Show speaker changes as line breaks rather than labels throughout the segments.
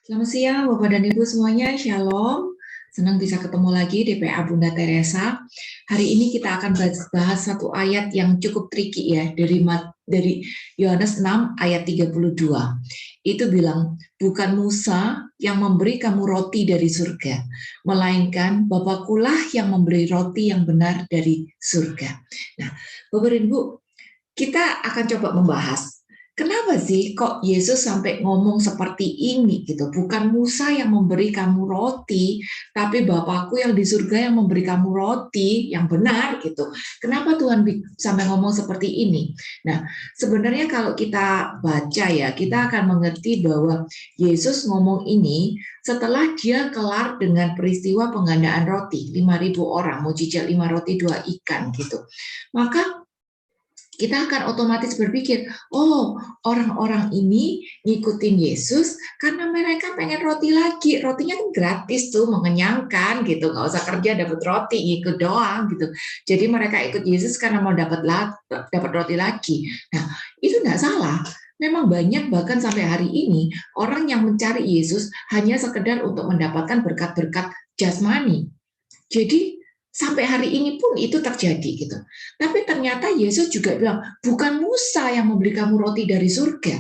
Selamat siang Bapak dan Ibu semuanya, Shalom. Senang bisa ketemu lagi di PA Bunda Teresa. Hari ini kita akan bahas satu ayat yang cukup tricky ya, dari Yohanes 6 ayat 32. Itu bilang, bukan Musa yang memberi kamu roti dari surga, melainkan Bapakulah yang memberi roti yang benar dari surga. Nah, Bapak dan Ibu, kita akan coba membahas, kenapa sih kok Yesus sampai ngomong seperti ini gitu? Bukan Musa yang memberi kamu roti, tapi Bapakku yang di surga yang memberi kamu roti yang benar gitu. Kenapa Tuhan sampai ngomong seperti ini? Nah, sebenarnya kalau kita baca ya, kita akan mengerti bahwa Yesus ngomong ini setelah dia kelar dengan peristiwa penggandaan roti, 5.000 orang, mujizat 5 roti 2 ikan gitu. Maka kita akan otomatis berpikir, oh orang-orang ini ngikutin Yesus karena mereka pengen roti lagi. Rotinya kan gratis tuh, mengenyangkan gitu, nggak usah kerja dapat roti, ikut doang gitu. Jadi mereka ikut Yesus karena mau dapat roti lagi. Nah, itu nggak salah. Memang banyak bahkan sampai hari ini orang yang mencari Yesus hanya sekedar untuk mendapatkan berkat-berkat jasmani. Jadi sampai hari ini pun itu terjadi gitu. Tapi ternyata Yesus juga bilang, bukan Musa yang memberi kamu roti dari surga.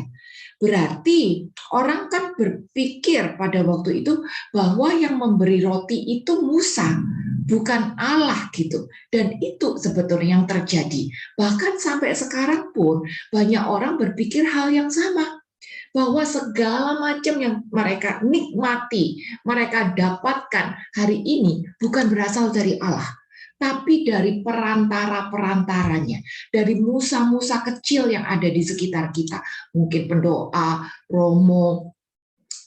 Berarti orang kan berpikir pada waktu itu bahwa yang memberi roti itu Musa, bukan Allah gitu. Dan itu sebetulnya yang terjadi. Bahkan sampai sekarang pun banyak orang berpikir hal yang sama, bahwa segala macam yang mereka nikmati, mereka dapatkan hari ini bukan berasal dari Allah, tapi dari perantara-perantaranya, dari musa-musa kecil yang ada di sekitar kita, mungkin pendoa, romo,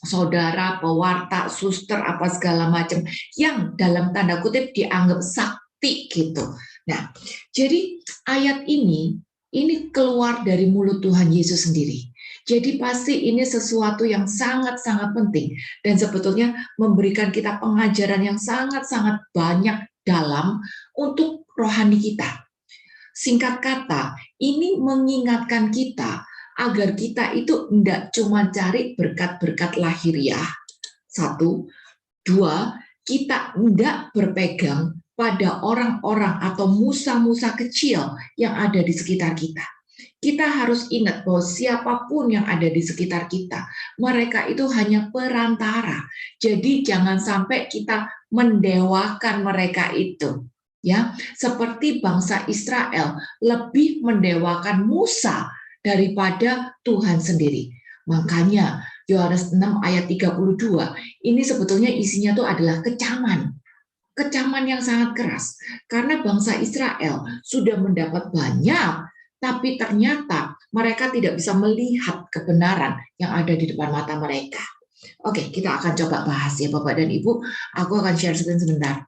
saudara, pewarta, suster, apa segala macam, yang dalam tanda kutip dianggap sakti gitu. Nah, jadi ayat ini keluar dari mulut Tuhan Yesus sendiri. Jadi pasti ini sesuatu yang sangat-sangat penting dan sebetulnya memberikan kita pengajaran yang sangat-sangat banyak dalam untuk rohani kita. Singkat kata, ini mengingatkan kita agar kita itu tidak cuma cari berkat-berkat lahiriah. 1, 2, kita tidak berpegang pada orang-orang atau musa-musa kecil yang ada di sekitar kita. Kita harus ingat bahwa siapapun yang ada di sekitar kita, mereka itu hanya perantara. Jadi jangan sampai kita mendewakan mereka itu. Ya, seperti bangsa Israel lebih mendewakan Musa daripada Tuhan sendiri. Makanya Yohanes 6 ayat 32 ini sebetulnya isinya tuh adalah kecaman. Kecaman yang sangat keras karena bangsa Israel sudah mendapat banyak, tapi ternyata mereka tidak bisa melihat kebenaran yang ada di depan mata mereka. Oke, kita akan coba bahas ya Bapak dan Ibu. Aku akan share screen sebentar.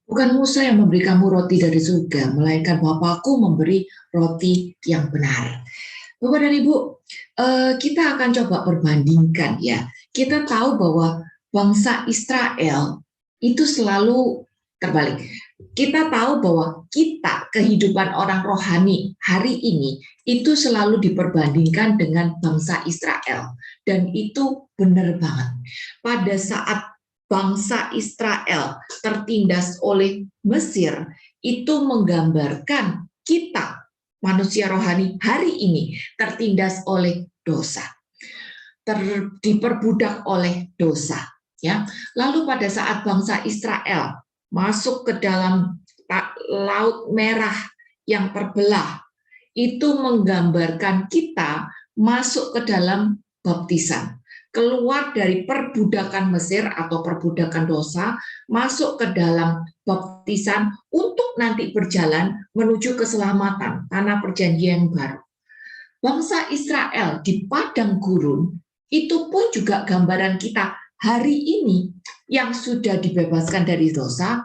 Bukan Musa yang memberi kamu roti dari surga, melainkan Bapakku memberi roti yang benar. Bapak dan Ibu, kita akan coba perbandingkan ya. Kita tahu bahwa bangsa Israel itu selalu terbalik. Kita tahu bahwa kehidupan orang rohani hari ini itu selalu diperbandingkan dengan bangsa Israel. Dan itu benar banget. Pada saat bangsa Israel tertindas oleh Mesir, itu menggambarkan kita, manusia rohani hari ini, tertindas oleh dosa, diperbudak oleh dosa. Ya, lalu pada saat bangsa Israel masuk ke dalam Laut Merah yang terbelah, itu menggambarkan kita masuk ke dalam baptisan, keluar dari perbudakan Mesir atau perbudakan dosa, masuk ke dalam baptisan untuk nanti berjalan menuju keselamatan, tanah perjanjian yang baru. Bangsa Israel di padang gurun itu pun juga gambaran kita hari ini yang sudah dibebaskan dari dosa,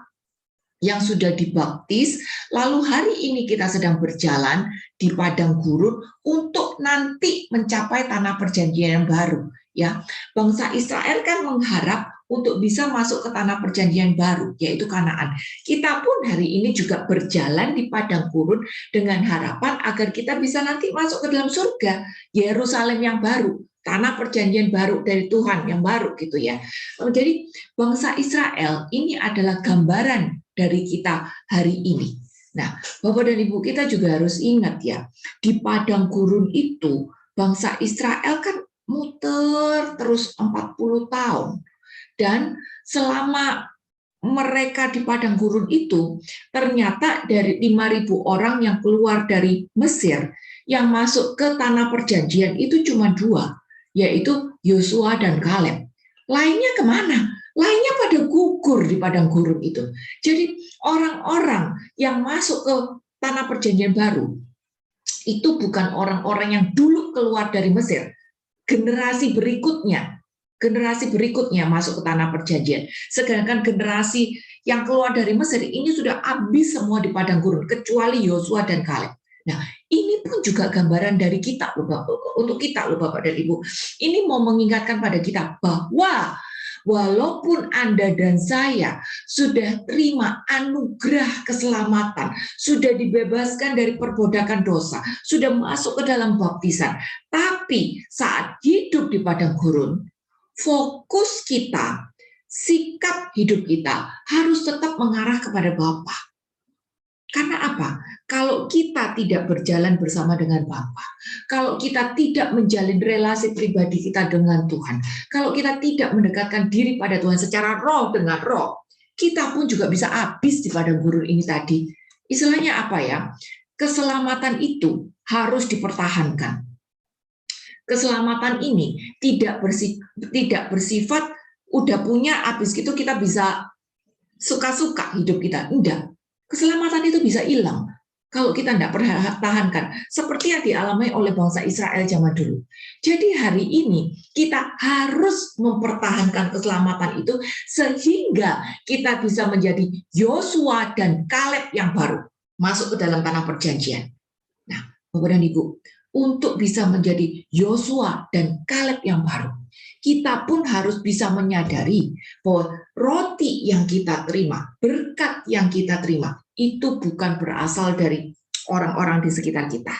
yang sudah dibaptis, lalu hari ini kita sedang berjalan di padang gurun untuk nanti mencapai tanah perjanjian yang baru, ya. Bangsa Israel kan mengharap untuk bisa masuk ke tanah perjanjian baru, yaitu Kanaan. Kita pun hari ini juga berjalan di padang gurun dengan harapan agar kita bisa nanti masuk ke dalam surga, Yerusalem yang baru, tanah perjanjian baru dari Tuhan yang baru gitu ya. Jadi bangsa Israel ini adalah gambaran dari kita hari ini. Nah, Bapak dan Ibu, kita juga harus ingat ya, di padang gurun itu bangsa Israel kan muter terus 40 tahun. Dan selama mereka di padang gurun itu, ternyata dari 5.000 orang yang keluar dari Mesir, yang masuk ke tanah perjanjian itu cuma 2, yaitu Yosua dan Kaleb. Lainnya kemana? Lainnya pada gugur di padang gurun itu. Jadi orang-orang yang masuk ke tanah perjanjian baru, itu bukan orang-orang yang dulu keluar dari Mesir. Generasi berikutnya masuk ke tanah perjanjian. Sedangkan generasi yang keluar dari Mesir ini sudah habis semua di padang gurun, kecuali Yosua dan Kaleb. Nah, ini pun juga gambaran dari kita, untuk kita, Bapak dan Ibu. Ini mau mengingatkan pada kita bahwa walaupun Anda dan saya sudah terima anugerah keselamatan, sudah dibebaskan dari perbudakan dosa, sudah masuk ke dalam baptisan, tapi saat hidup di padang gurun, fokus kita, sikap hidup kita harus tetap mengarah kepada Bapa. Karena apa? Kalau kita tidak berjalan bersama dengan Bapa, kalau kita tidak menjalin relasi pribadi kita dengan Tuhan, kalau kita tidak mendekatkan diri pada Tuhan secara roh dengan roh, kita pun juga bisa habis di padang gurun ini tadi. Istilahnya apa ya? Keselamatan itu harus dipertahankan. Keselamatan ini tidak bersifat udah punya, habis itu kita bisa suka-suka hidup kita. Enggak. Keselamatan itu bisa hilang kalau kita tidak pertahankan, seperti yang dialami oleh bangsa Israel zaman dulu. Jadi hari ini kita harus mempertahankan keselamatan itu sehingga kita bisa menjadi Yosua dan Kaleb yang baru masuk ke dalam tanah perjanjian. Nah, Bapak dan Ibu, untuk bisa menjadi Yosua dan Kaleb yang baru, kita pun harus bisa menyadari bahwa roti yang kita terima, berkat yang kita terima, itu bukan berasal dari orang-orang di sekitar kita,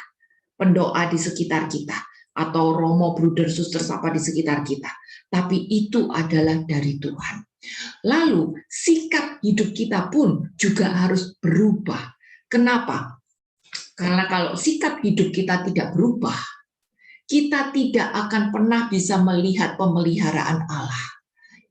pendoa di sekitar kita, atau romo, bruder, suster, apa di sekitar kita. Tapi itu adalah dari Tuhan. Lalu, sikap hidup kita pun juga harus berubah. Kenapa? Karena kalau sikap hidup kita tidak berubah, kita tidak akan pernah bisa melihat pemeliharaan Allah.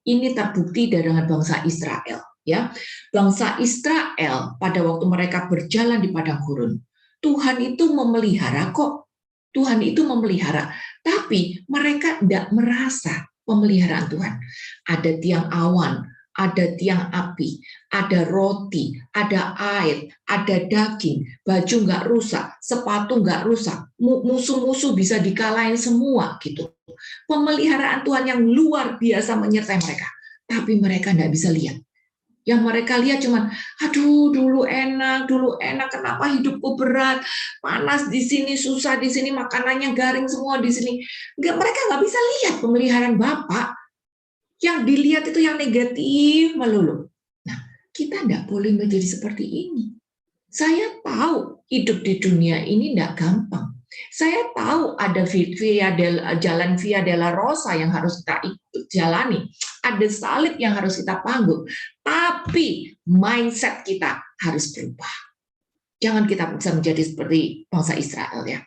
Ini terbukti dengan bangsa Israel, ya. Bangsa Israel pada waktu mereka berjalan di padang gurun, Tuhan itu memelihara kok. Tuhan itu memelihara, tapi mereka tidak merasa pemeliharaan Tuhan. Ada tiang awan, ada tiang api, ada roti, ada air, ada daging, baju nggak rusak, sepatu nggak rusak, musuh-musuh bisa dikalahin semua gitu. Pemeliharaan Tuhan yang luar biasa menyertai mereka, tapi mereka nggak bisa lihat. Yang mereka lihat cuman, aduh dulu enak, kenapa hidupku berat, panas di sini, susah di sini, makanannya garing semua di sini. Mereka nggak bisa lihat pemeliharaan Bapak. Yang dilihat itu yang negatif melulu. Nah, kita nggak boleh menjadi seperti ini. Saya tahu hidup di dunia ini nggak gampang. Saya tahu ada jalan Via della Rosa yang harus kita jalani. Ada salib yang harus kita panggung. Tapi mindset kita harus berubah. Jangan kita bisa menjadi seperti bangsa Israel ya.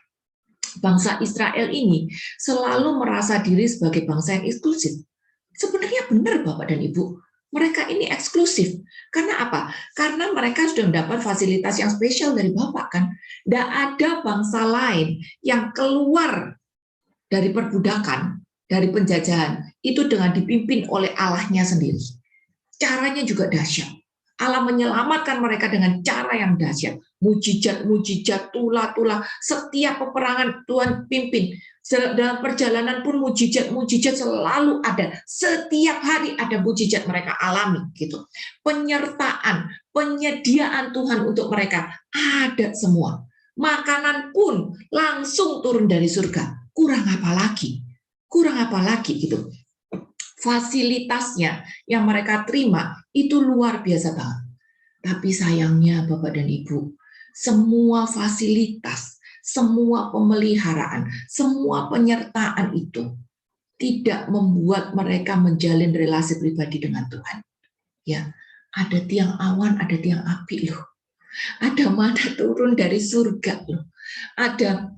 Bangsa Israel ini selalu merasa diri sebagai bangsa yang eksklusif. Sebenarnya benar Bapak dan Ibu, mereka ini eksklusif. Karena apa? Karena mereka sudah mendapat fasilitas yang spesial dari Bapak kan. Tidak ada bangsa lain yang keluar dari perbudakan, dari penjajahan, itu dengan dipimpin oleh Allahnya sendiri. Caranya juga dahsyat. Allah menyelamatkan mereka dengan cara yang dahsyat. Mujizat, tulah-tulah, setiap peperangan Tuhan pimpin. Dalam perjalanan pun mujizat selalu ada. Setiap hari ada mujizat mereka alami gitu. Penyertaan, penyediaan Tuhan untuk mereka ada semua. Makanan pun langsung turun dari surga. Kurang apa lagi? Kurang apa lagi gitu. Fasilitasnya yang mereka terima itu luar biasa banget. Tapi sayangnya Bapak dan Ibu, semua fasilitas, semua pemeliharaan, semua penyertaan itu tidak membuat mereka menjalin relasi pribadi dengan Tuhan. Ya, ada tiang awan, ada tiang api loh. Ada mana turun dari surga loh. Ada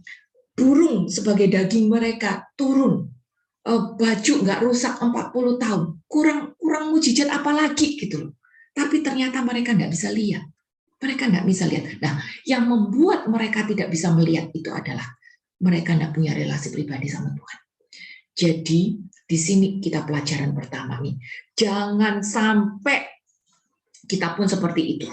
burung sebagai daging mereka turun. Baju nggak rusak 40 tahun. Kurang mujizat apa lagi gitu loh. Tapi ternyata mereka nggak bisa lihat. Mereka nggak bisa lihat. Nah, yang membuat mereka tidak bisa melihat itu adalah mereka nggak punya relasi pribadi sama Tuhan. Jadi di sini kita pelajaran pertama nih, jangan sampai kita pun seperti itu,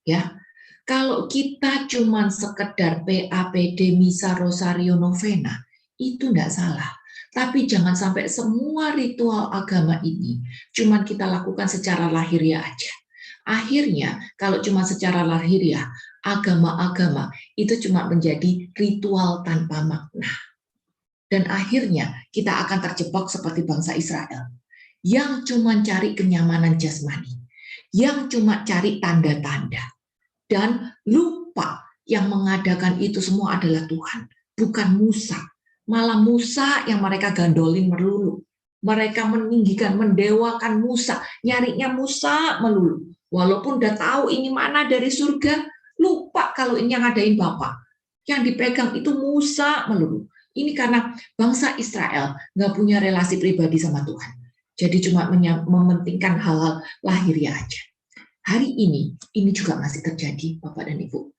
ya. Kalau kita cuma sekedar PAPD, misa, rosario, novena, itu nggak salah. Tapi jangan sampai semua ritual agama ini cuma kita lakukan secara lahiriah aja. Akhirnya, kalau cuma secara lahiriah, agama-agama itu cuma menjadi ritual tanpa makna. Dan akhirnya kita akan terjebak seperti bangsa Israel yang cuma cari kenyamanan jasmani, yang cuma cari tanda-tanda, dan lupa yang mengadakan itu semua adalah Tuhan, bukan Musa. Malah Musa yang mereka gandolin melulu. Mereka meninggikan, mendewakan Musa, nyarinya Musa melulu. Walaupun udah tahu ini mana dari surga, lupa kalau ini yang ngadain Bapak. Yang dipegang itu Musa melulu. Ini karena bangsa Israel nggak punya relasi pribadi sama Tuhan. Jadi cuma mementingkan hal-hal lahiriah aja. Hari ini juga masih terjadi, Bapak dan Ibu.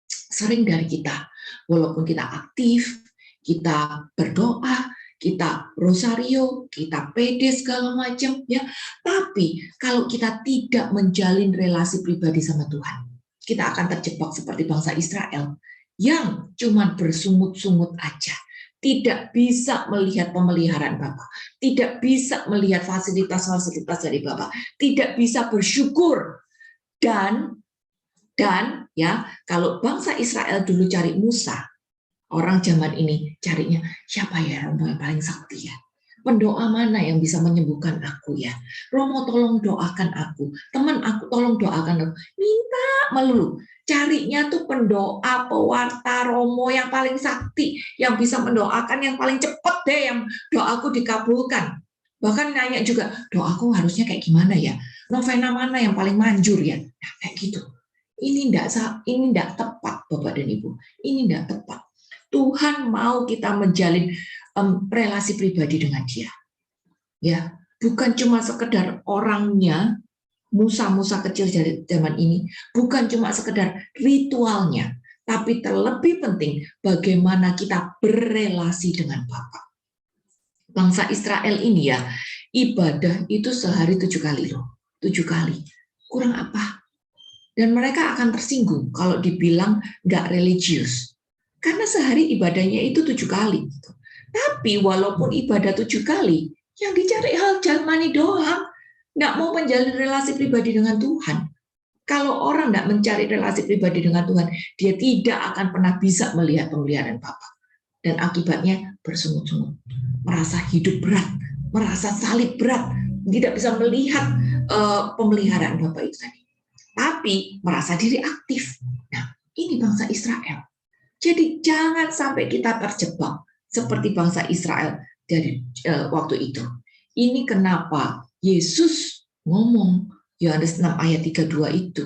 Sering dari kita, walaupun kita aktif, kita berdoa, kita rosario, kita pede segala macam, ya. Tapi kalau kita tidak menjalin relasi pribadi sama Tuhan, kita akan terjebak seperti bangsa Israel yang cuma bersungut-sungut aja. Tidak bisa melihat pemeliharaan Bapak, tidak bisa melihat fasilitas-fasilitas dari Bapak, tidak bisa bersyukur. Dan ya, kalau bangsa Israel dulu cari Musa, orang zaman ini carinya siapa ya Romo yang paling sakti ya? Pendoa mana yang bisa menyembuhkan aku ya? Romo tolong doakan aku, teman aku tolong doakan aku. Minta melulu. Carinya tuh pendoa, pewarta, Romo yang paling sakti, yang bisa mendoakan yang paling cepat deh, yang doaku dikabulkan. Bahkan nanya juga, doaku harusnya kayak gimana ya? Novena mana yang paling manjur ya? Nah, kayak gitu. Ini enggak tepat, Bapak dan Ibu. Ini enggak tepat. Tuhan mau kita menjalin relasi pribadi dengan Dia. Ya, bukan cuma sekedar orangnya, Musa kecil dari zaman ini, bukan cuma sekedar ritualnya, tapi terlebih penting bagaimana kita berrelasi dengan Bapa. Bangsa Israel ini ya, ibadah itu sehari 7 kali loh. 7 kali. Kurang apa? Dan mereka akan tersinggung kalau dibilang nggak religius. Karena sehari ibadahnya itu 7 kali. Tapi walaupun ibadah 7 kali, yang dicari hal jasmani doang. Nggak mau menjalin relasi pribadi dengan Tuhan. Kalau orang nggak mencari relasi pribadi dengan Tuhan, dia tidak akan pernah bisa melihat pemeliharaan Bapa. Dan akibatnya bersungut-sungut. Merasa hidup berat, merasa salib berat, tidak bisa melihat pemeliharaan Bapa itu tadi. Tapi merasa diri aktif. Nah, ini bangsa Israel. Jadi jangan sampai kita terjebak seperti bangsa Israel dari waktu itu. Ini kenapa Yesus ngomong Yohanes 6 ayat 32 itu.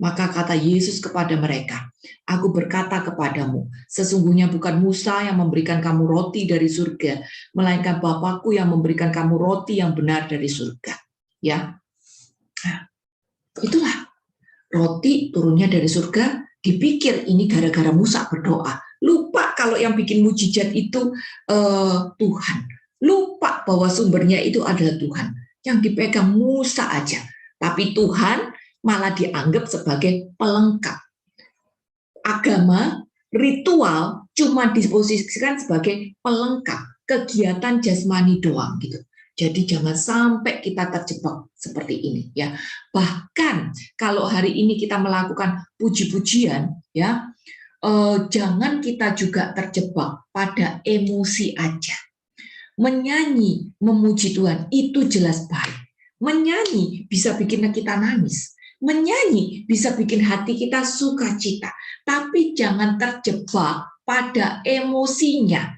Maka kata Yesus kepada mereka, aku berkata kepadamu, sesungguhnya bukan Musa yang memberikan kamu roti dari surga, melainkan Bapakku yang memberikan kamu roti yang benar dari surga. Ya, nah, itulah roti turunnya dari surga. Dipikir ini gara-gara Musa berdoa. Lupa kalau yang bikin mujizat itu Tuhan. Lupa bahwa sumbernya itu adalah Tuhan. Yang dipegang Musa aja. Tapi Tuhan malah dianggap sebagai pelengkap. Agama, ritual cuma diposisikan sebagai pelengkap. Kegiatan jasmani doang gitu. Jadi jangan sampai kita terjebak seperti ini ya. Bahkan kalau hari ini kita melakukan puji-pujian ya, jangan kita juga terjebak pada emosi aja. Menyanyi, memuji Tuhan, itu jelas baik. Menyanyi bisa bikin kita nangis. Menyanyi bisa bikin hati kita sukacita. Tapi jangan terjebak pada emosinya.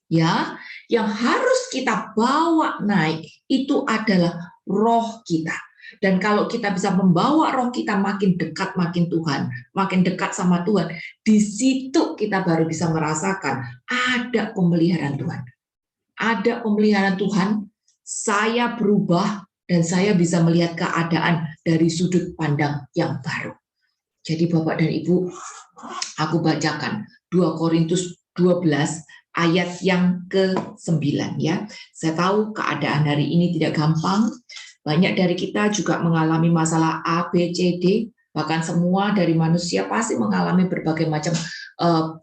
Ya, yang harus kita bawa naik itu adalah roh kita. Dan kalau kita bisa membawa roh kita makin dekat makin Tuhan, makin dekat sama Tuhan, di situ kita baru bisa merasakan ada pemeliharaan Tuhan. Ada pemeliharaan Tuhan, saya berubah dan saya bisa melihat keadaan dari sudut pandang yang baru. Jadi Bapak dan Ibu, aku bacakan 2 Korintus 12 ayat yang ke-9 ya. Saya tahu keadaan hari ini tidak gampang. Banyak dari kita juga mengalami masalah A, B, C, D. Bahkan semua dari manusia pasti mengalami berbagai macam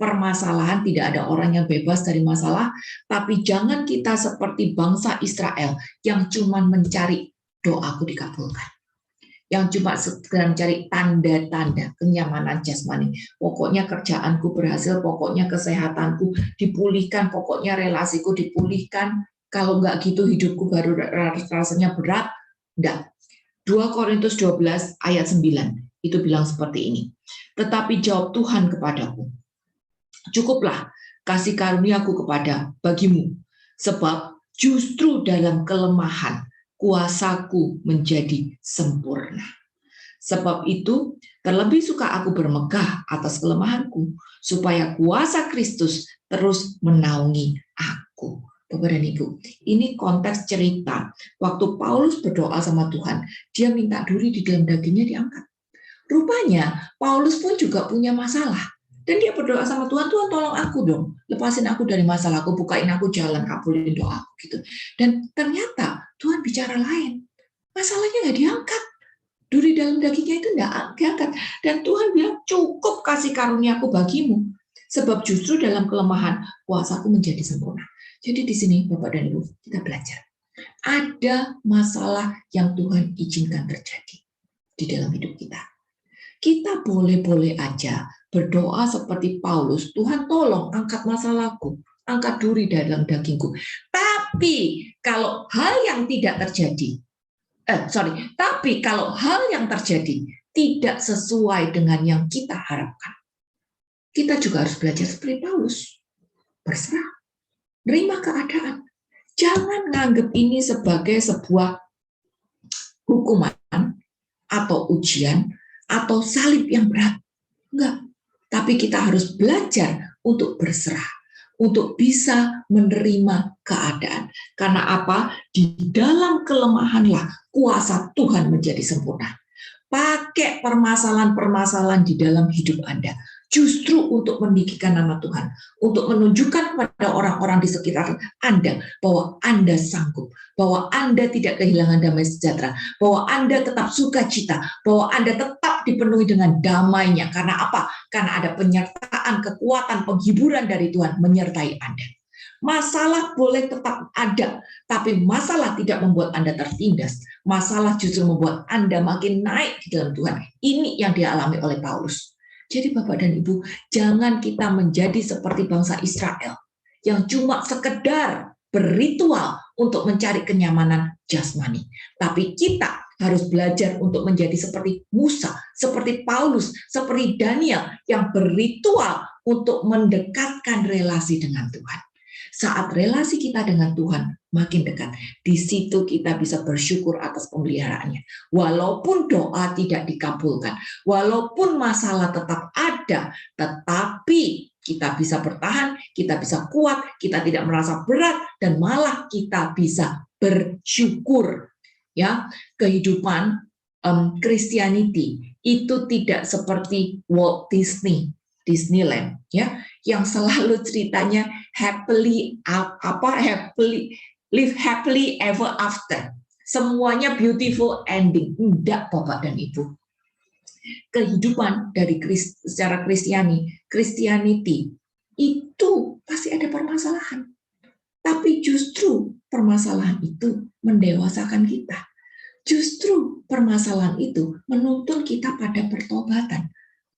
permasalahan. Tidak ada orang yang bebas dari masalah. Tapi jangan kita seperti bangsa Israel yang cuma mencari doaku dikabulkan. Yang cuma sedang mencari tanda-tanda kenyamanan jasmani. Pokoknya kerjaanku berhasil, pokoknya kesehatanku dipulihkan, pokoknya relasiku dipulihkan. Kalau nggak gitu hidupku baru rasanya berat. Enggak. 2 Korintus 12 ayat 9 itu bilang seperti ini. Tetapi jawab Tuhan kepadaku, cukuplah kasih karuniaku bagimu, sebab justru dalam kelemahan kuasaku menjadi sempurna. Sebab itu, terlebih suka aku bermegah atas kelemahanku, supaya kuasa Kristus terus menaungi aku. Bapak dan Ibu, ini konteks cerita. Waktu Paulus berdoa sama Tuhan, dia minta duri di dalam dagingnya diangkat. Rupanya, Paulus pun juga punya masalah. Dan dia berdoa sama Tuhan, Tuhan tolong aku dong, lepasin aku dari masalahku, bukain aku jalan, kabulin doaku gitu. Dan ternyata Tuhan bicara lain, masalahnya nggak diangkat, duri dalam dagingnya itu nggak diangkat. Dan Tuhan bilang cukup kasih karuniaku bagimu, sebab justru dalam kelemahan kuasaku menjadi sempurna. Jadi di sini Bapak dan Ibu kita belajar, ada masalah yang Tuhan izinkan terjadi di dalam hidup kita. Kita boleh-boleh aja berdoa seperti Paulus, Tuhan tolong angkat masalahku, angkat duri dalam dagingku. Tapi kalau hal yang tidak terjadi, tapi kalau hal yang terjadi tidak sesuai dengan yang kita harapkan, kita juga harus belajar seperti Paulus, berserah, nerima keadaan. Jangan nganggap ini sebagai sebuah hukuman atau ujian atau salib yang berat. Enggak. Tapi kita harus belajar untuk berserah, untuk bisa menerima keadaan. Karena apa? Di dalam kelemahanlah kuasa Tuhan menjadi sempurna. Pakai permasalahan-permasalahan di dalam hidup Anda justru untuk meninggikan nama Tuhan, untuk menunjukkan kepada orang-orang di sekitar Anda bahwa Anda sanggup, bahwa Anda tidak kehilangan damai sejahtera, bahwa Anda tetap sukacita, bahwa Anda tetap dipenuhi dengan damainya. Karena apa? Karena ada penyertaan, kekuatan, penghiburan dari Tuhan menyertai Anda. Masalah boleh tetap ada, tapi masalah tidak membuat Anda tertindas. Masalah justru membuat Anda makin naik di dalam Tuhan. Ini yang dialami oleh Paulus. Jadi Bapak dan Ibu, jangan kita menjadi seperti bangsa Israel yang cuma sekedar berritual untuk mencari kenyamanan jasmani. Tapi kita harus belajar untuk menjadi seperti Musa, seperti Paulus, seperti Daniel yang berritual untuk mendekatkan relasi dengan Tuhan. Saat relasi kita dengan Tuhan makin dekat, di situ kita bisa bersyukur atas pemeliharaannya. Walaupun doa tidak dikabulkan, walaupun masalah tetap ada, tetapi kita bisa bertahan, kita bisa kuat, kita tidak merasa berat, dan malah kita bisa bersyukur. Ya, kehidupan Christianity itu tidak seperti Walt Disneyland, ya, yang selalu ceritanya live happily ever after. Semuanya beautiful ending. Enggak, Bapak dan Ibu. Kehidupan dari secara Christianity itu pasti ada permasalahan. Tapi justru permasalahan itu mendewasakan kita. Justru permasalahan itu menuntun kita pada pertobatan.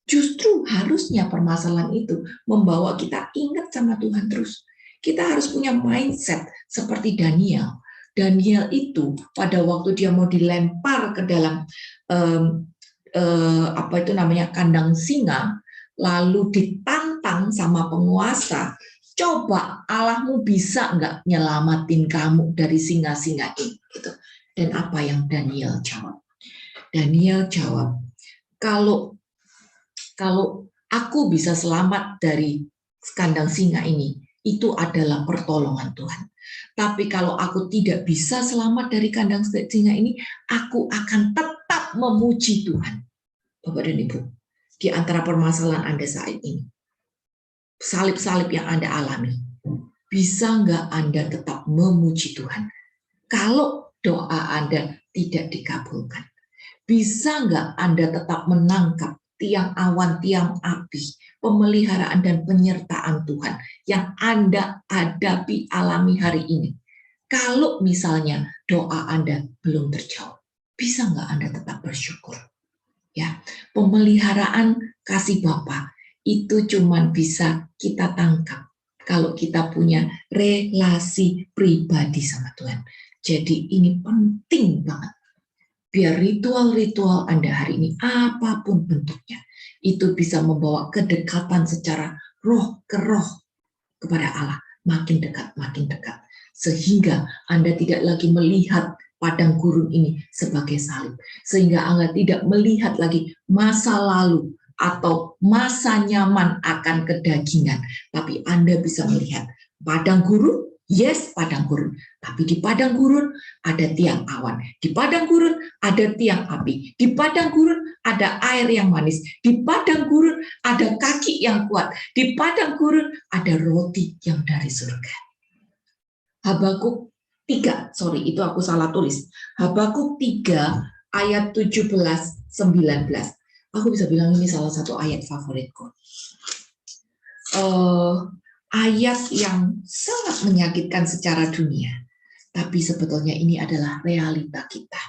Justru harusnya permasalahan itu membawa kita ingat sama Tuhan terus. Kita harus punya mindset seperti Daniel. Daniel itu pada waktu dia mau dilempar ke dalam kandang singa, lalu ditantang sama penguasa, coba Allahmu bisa nggak nyelamatin kamu dari singa-singa ini? Gitu. Dan apa yang Daniel jawab? Daniel jawab, kalau aku bisa selamat dari kandang singa ini, itu adalah pertolongan Tuhan. Tapi kalau aku tidak bisa selamat dari kandang singa ini, aku akan tetap memuji Tuhan. Bapak dan Ibu, di antara permasalahan Anda saat ini, salib-salib yang Anda alami, bisa nggak Anda tetap memuji Tuhan? Kalau doa Anda tidak dikabulkan, bisa nggak Anda tetap menangkap tiang awan, tiang api, pemeliharaan dan penyertaan Tuhan yang Anda hadapi alami hari ini? Kalau misalnya doa Anda belum terjawab, bisa nggak Anda tetap bersyukur? Ya, pemeliharaan kasih Bapa itu cuma bisa kita tangkap kalau kita punya relasi pribadi sama Tuhan. Jadi ini penting banget. Biar ritual-ritual Anda hari ini, apapun bentuknya, itu bisa membawa kedekatan secara roh ke roh kepada Allah. Makin dekat, makin dekat. Sehingga Anda tidak lagi melihat padang gurun ini sebagai salib. Sehingga Anda tidak melihat lagi masa lalu atau masa nyaman akan kedagingan. Tapi Anda bisa melihat padang gurun, yes padang gurun. Tapi di padang gurun ada tiang awan. Di padang gurun ada tiang api. Di padang gurun ada air yang manis. Di padang gurun ada kaki yang kuat. Di padang gurun ada roti yang dari surga. Habakuk 3, itu aku salah tulis. Habakuk 3 ayat 17-19. Aku bisa bilang ini salah satu ayat favoritku. Ayat yang sangat menyakitkan secara dunia. Tapi sebetulnya ini adalah realita kita.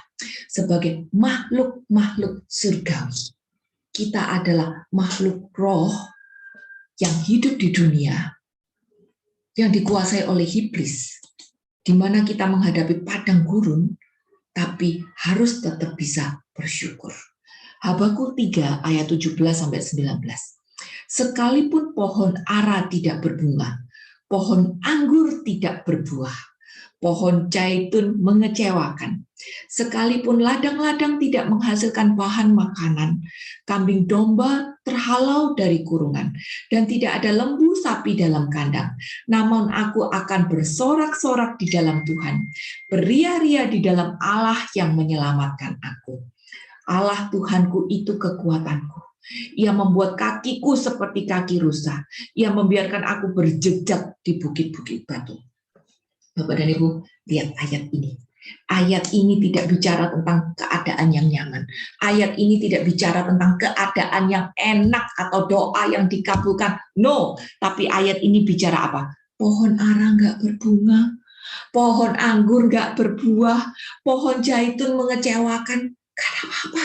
Sebagai makhluk-makhluk surgawi. Kita adalah makhluk roh yang hidup di dunia, yang dikuasai oleh iblis, di mana kita menghadapi padang gurun, tapi harus tetap bisa bersyukur. Habakuk 3 ayat 17-19. Sekalipun pohon ara tidak berbunga, pohon anggur tidak berbuah, pohon zaitun mengecewakan, sekalipun ladang-ladang tidak menghasilkan bahan makanan, kambing domba terhalau dari kurungan, dan tidak ada lembu sapi dalam kandang. Namun aku akan bersorak-sorak di dalam Tuhan, beria-ria di dalam Allah yang menyelamatkan aku. Allah Tuhanku itu kekuatanku. Ia membuat kakiku seperti kaki rusa. Ia membiarkan aku berjejak di bukit-bukit batu. Bapak dan Ibu, lihat ayat ini. Ayat ini tidak bicara tentang keadaan yang nyaman. Ayat ini tidak bicara tentang keadaan yang enak atau doa yang dikabulkan. No, tapi ayat ini bicara apa? Pohon ara nggak berbunga, pohon anggur nggak berbuah, pohon zaitun mengecewakan. Karena apa?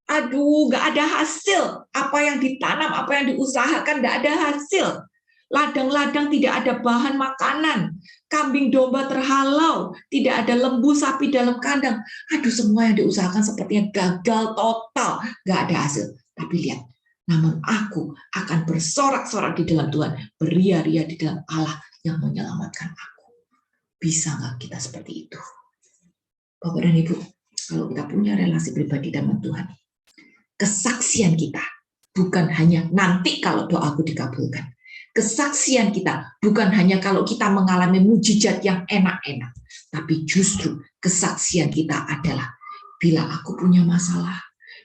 Aduh, nggak ada hasil. Apa yang ditanam, apa yang diusahakan, nggak ada hasil. Ladang-ladang tidak ada bahan makanan. Kambing domba terhalau, tidak ada lembu sapi dalam kandang. Aduh, semua yang diusahakan sepertinya gagal total, nggak ada hasil. Tapi lihat, namun aku akan bersorak-sorak di dalam Tuhan, beria-ria di dalam Allah yang menyelamatkan aku. Bisa nggak kita seperti itu? Bapak dan Ibu, kalau kita punya relasi pribadi dengan Tuhan, kesaksian kita bukan hanya nanti kalau doaku dikabulkan. Kesaksian kita bukan hanya kalau kita mengalami mujizat yang enak-enak, tapi justru kesaksian kita adalah bila aku punya masalah,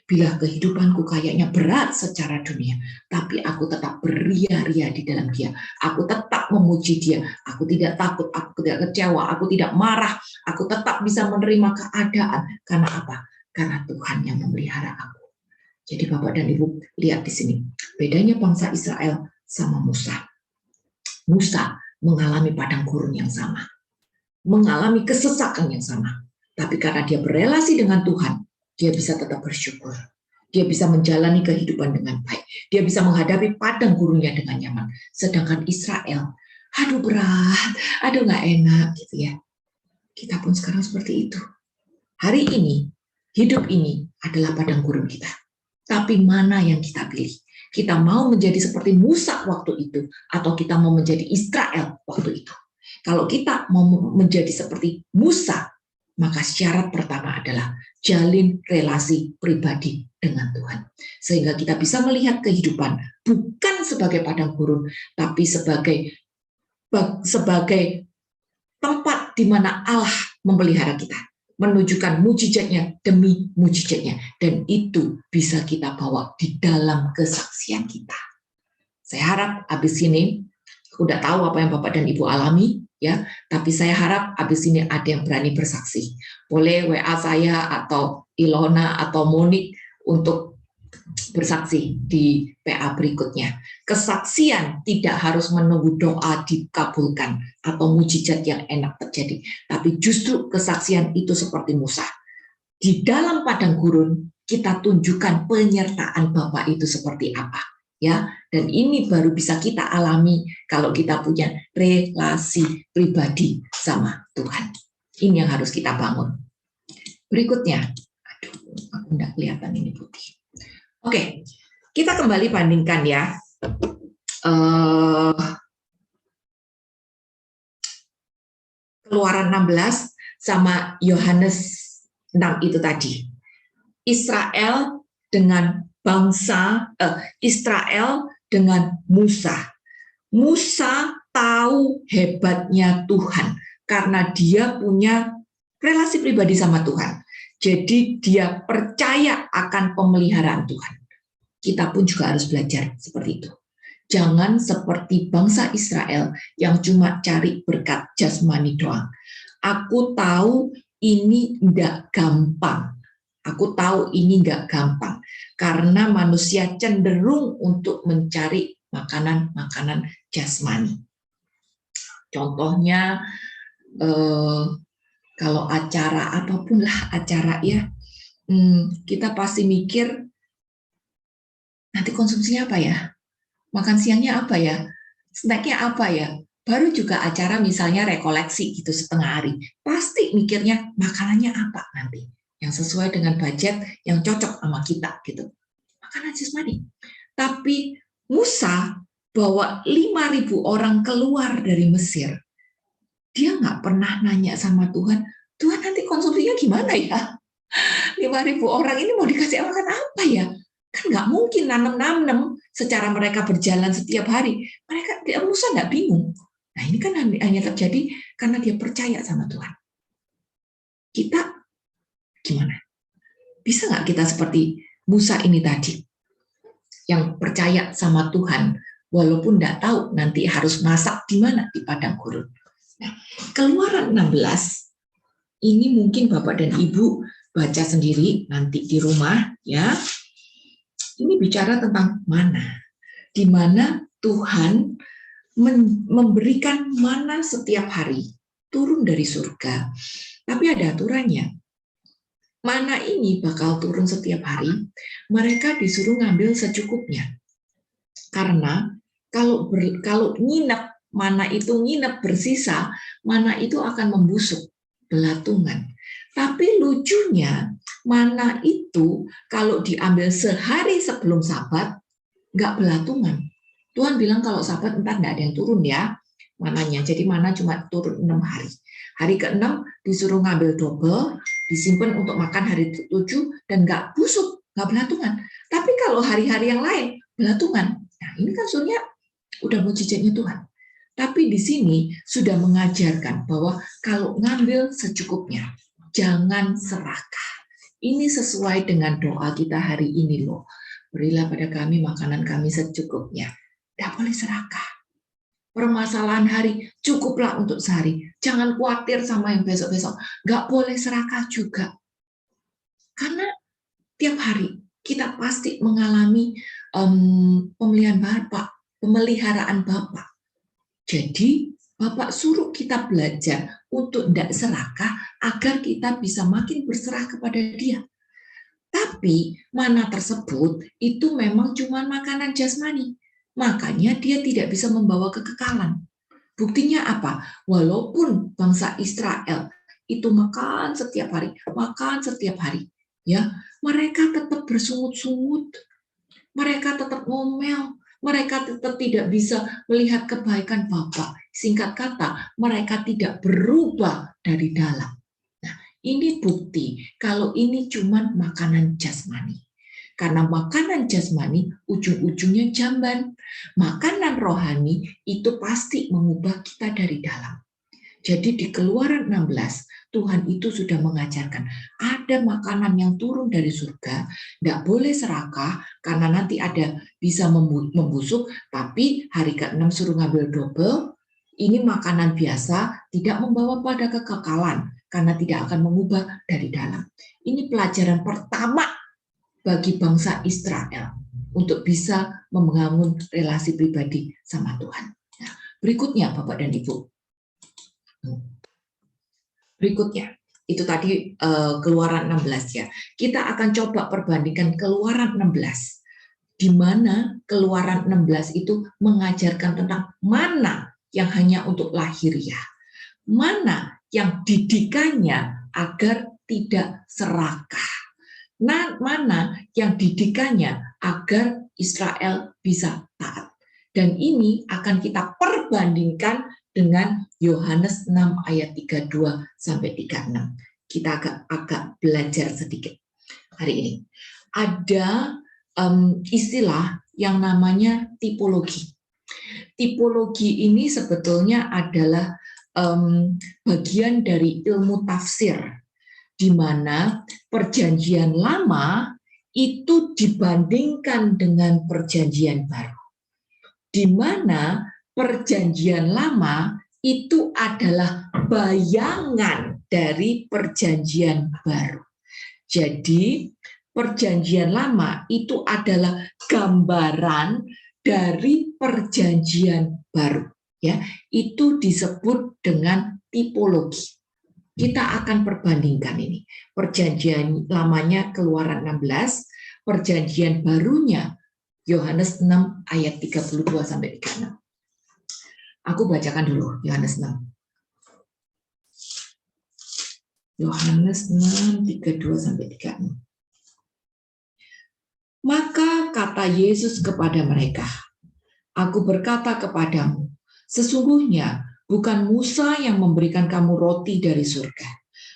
bila kehidupanku kayaknya berat secara dunia, tapi aku tetap beria-ria di dalam Dia. Aku tetap memuji Dia. Aku tidak takut, aku tidak kecewa, aku tidak marah. Aku tetap bisa menerima keadaan. Karena apa? Karena Tuhan yang memelihara aku. Jadi Bapak dan Ibu, lihat di sini. Bedanya bangsa Israel sama Musa. Musa mengalami padang gurun yang sama. Mengalami kesesakan yang sama. Tapi karena dia berelasi dengan Tuhan, dia bisa tetap bersyukur. Dia bisa menjalani kehidupan dengan baik. Dia bisa menghadapi padang gurunnya dengan nyaman. Sedangkan Israel aduh berat, aduh nggak enak gitu ya. Kita pun sekarang seperti itu. Hari ini, hidup ini adalah padang gurun kita. Tapi mana yang kita pilih? Kita mau menjadi seperti Musa waktu itu, atau kita mau menjadi Israel waktu itu? Kalau kita mau menjadi seperti Musa, maka syarat pertama adalah jalin relasi pribadi dengan Tuhan. Sehingga kita bisa melihat kehidupan bukan sebagai padang gurun, tapi sebagai tempat di mana Allah memelihara kita, menunjukkan mujizatnya demi mujizatnya, dan itu bisa kita bawa di dalam kesaksian kita. Saya harap habis ini, aku udah tahu apa yang Bapak dan Ibu alami, ya, tapi saya harap habis ini ada yang berani bersaksi. Boleh WA saya atau Ilona atau Monik untuk bersaksi di PA berikutnya. Kesaksian tidak harus menunggu doa dikabulkan atau mujizat yang enak terjadi, tapi justru kesaksian itu seperti Musa. Di dalam padang gurun kita tunjukkan penyertaan Bapa itu seperti apa, ya. Dan ini baru bisa kita alami kalau kita punya relasi pribadi sama Tuhan. Ini yang harus kita bangun. Berikutnya, aduh, aku nggak kelihatan ini putih. Oke, kita kembali bandingkan ya. Keluaran 16 sama Yohanes 6 itu tadi. Israel dengan Israel dengan Musa. Musa tahu hebatnya Tuhan karena dia punya relasi pribadi sama Tuhan. Jadi dia percaya akan pemeliharaan Tuhan. Kita pun juga harus belajar seperti itu. Jangan seperti bangsa Israel yang cuma cari berkat jasmani doang. Aku tahu ini enggak gampang. Aku tahu ini enggak gampang. Karena manusia cenderung untuk mencari makanan-makanan jasmani. Contohnya, kalau acara apapun lah acara ya, kita pasti mikir nanti konsumsinya apa ya, makan siangnya apa ya, snacknya apa ya. Baru juga acara misalnya rekoleksi gitu setengah hari, pasti mikirnya makanannya apa nanti yang sesuai dengan budget yang cocok sama kita gitu, makanan jasmani. Tapi Musa bawa 5.000 orang keluar dari Mesir, dia nggak pernah nanya sama Tuhan, Tuhan nanti konsumsinya gimana ya? 5.000 orang ini mau dikasih makan apa ya? Kan nggak mungkin nanem-nanem secara mereka berjalan setiap hari. Musa nggak bingung. Nah ini kan hanya terjadi karena dia percaya sama Tuhan. Kita gimana? Bisa nggak kita seperti Musa ini tadi, yang percaya sama Tuhan, walaupun nggak tahu nanti harus masak di mana di padang gurun. Nah, Keluaran 16 ini mungkin Bapak dan Ibu baca sendiri nanti di rumah ya. Ini bicara tentang mana, di mana Tuhan memberikan mana setiap hari turun dari surga. Tapi ada aturannya. Mana ini bakal turun setiap hari, mereka disuruh ngambil secukupnya. Karena kalau nginep, mana itu nginep bersisa, mana itu akan membusuk, belatungan. Tapi lucunya, mana itu kalau diambil sehari sebelum Sabat, nggak belatungan. Tuhan bilang kalau Sabat entar nggak ada yang turun ya, mananya. Jadi mana cuma turun 6 hari. Hari ke-6 disuruh ngambil double, disimpan untuk makan hari ke-7, dan nggak busuk, nggak belatungan. Tapi kalau hari-hari yang lain, belatungan. Nah ini kan sebenarnya udah mujizatnya Tuhan. Tapi di sini sudah mengajarkan bahwa kalau ngambil secukupnya, jangan serakah. Ini sesuai dengan doa kita hari ini loh. Berilah pada kami makanan kami secukupnya. Tidak boleh serakah. Permasalahan hari, cukuplah untuk sehari. Jangan khawatir sama yang besok-besok. Nggak boleh serakah juga. Karena tiap hari kita pasti mengalami pemeliharaan Bapak. Jadi Bapak suruh kita belajar untuk tidak serakah agar kita bisa makin berserah kepada Dia. Tapi mana tersebut itu memang cuma makanan jasmani. Makanya dia tidak bisa membawa kekekalan. Buktinya apa? Walaupun bangsa Israel itu makan setiap hari, ya, mereka tetap bersungut-sungut, mereka tetap ngomel, mereka tetap tidak bisa melihat kebaikan Bapa. Singkat kata, mereka tidak berubah dari dalam. Nah, ini bukti kalau ini cuma makanan jasmani. Karena makanan jasmani ujung-ujungnya jamban. Makanan rohani itu pasti mengubah kita dari dalam. Jadi di Keluaran 16, Tuhan itu sudah mengajarkan ada makanan yang turun dari surga, tidak boleh serakah karena nanti ada bisa membusuk, tapi hari ke-6 suruh ngambil double, ini makanan biasa, tidak membawa pada kekekalan karena tidak akan mengubah dari dalam. Ini pelajaran pertama bagi bangsa Israel untuk bisa membangun relasi pribadi sama Tuhan. Nah, berikutnya Bapak dan Ibu. Berikutnya, itu tadi Keluaran 16 ya. Kita akan coba perbandingkan Keluaran 16, di mana Keluaran 16 itu mengajarkan tentang mana yang hanya untuk lahiriah, mana yang didikannya agar tidak serakah, mana yang didikannya agar Israel bisa taat. Dan ini akan kita perbandingkan dengan Yohanes 6 ayat 32 sampai 36. Kita agak belajar sedikit hari ini. Ada istilah yang namanya tipologi. Tipologi ini sebetulnya adalah bagian dari ilmu tafsir, di mana perjanjian lama itu dibandingkan dengan perjanjian baru, di mana perjanjian lama itu adalah bayangan dari perjanjian baru. Jadi perjanjian lama itu adalah gambaran dari perjanjian baru, ya. Itu disebut dengan tipologi. Kita akan perbandingkan ini. Perjanjian lamanya Keluaran 16, perjanjian barunya Yohanes 6 ayat 32 sampai 36. Aku bacakan dulu Yohanes 6. Yohanes 6 32 sampai 36. Maka kata Yesus kepada mereka, Aku berkata kepadamu, sesungguhnya bukan Musa yang memberikan kamu roti dari surga,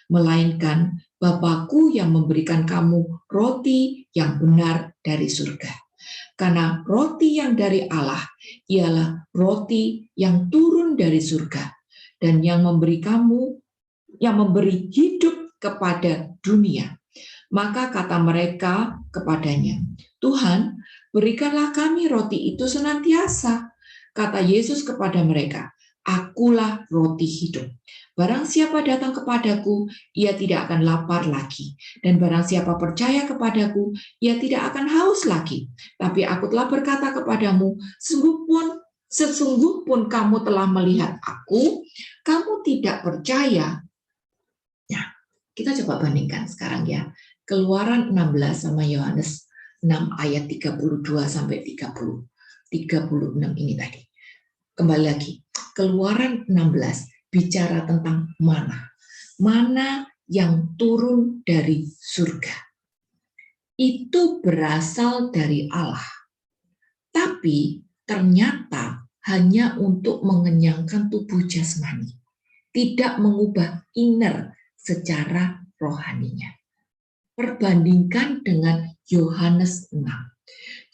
melainkan Bapa-Ku yang memberikan kamu roti yang benar dari surga. Karena roti yang dari Allah ialah roti yang turun dari surga dan yang memberi hidup kepada dunia. Maka kata mereka kepadanya, Tuhan, berikanlah kami roti itu senantiasa. Kata Yesus kepada mereka, Akulah roti hidup. Barang siapa datang kepadaku, ia tidak akan lapar lagi. Dan barang siapa percaya kepadaku, ia tidak akan haus lagi. Tapi aku telah berkata kepadamu, sesungguh pun kamu telah melihat aku, kamu tidak percaya. Nah, kita coba bandingkan sekarang ya. Keluaran 16 sama Yohanes 6 ayat 32 sampai 36 ini tadi. Kembali lagi, Keluaran 16 bicara tentang mana. Mana yang turun dari surga. Itu berasal dari Allah. Tapi ternyata hanya untuk mengenyangkan tubuh jasmani. Tidak mengubah inner secara rohaninya. Perbandingkan dengan Yohanes 6.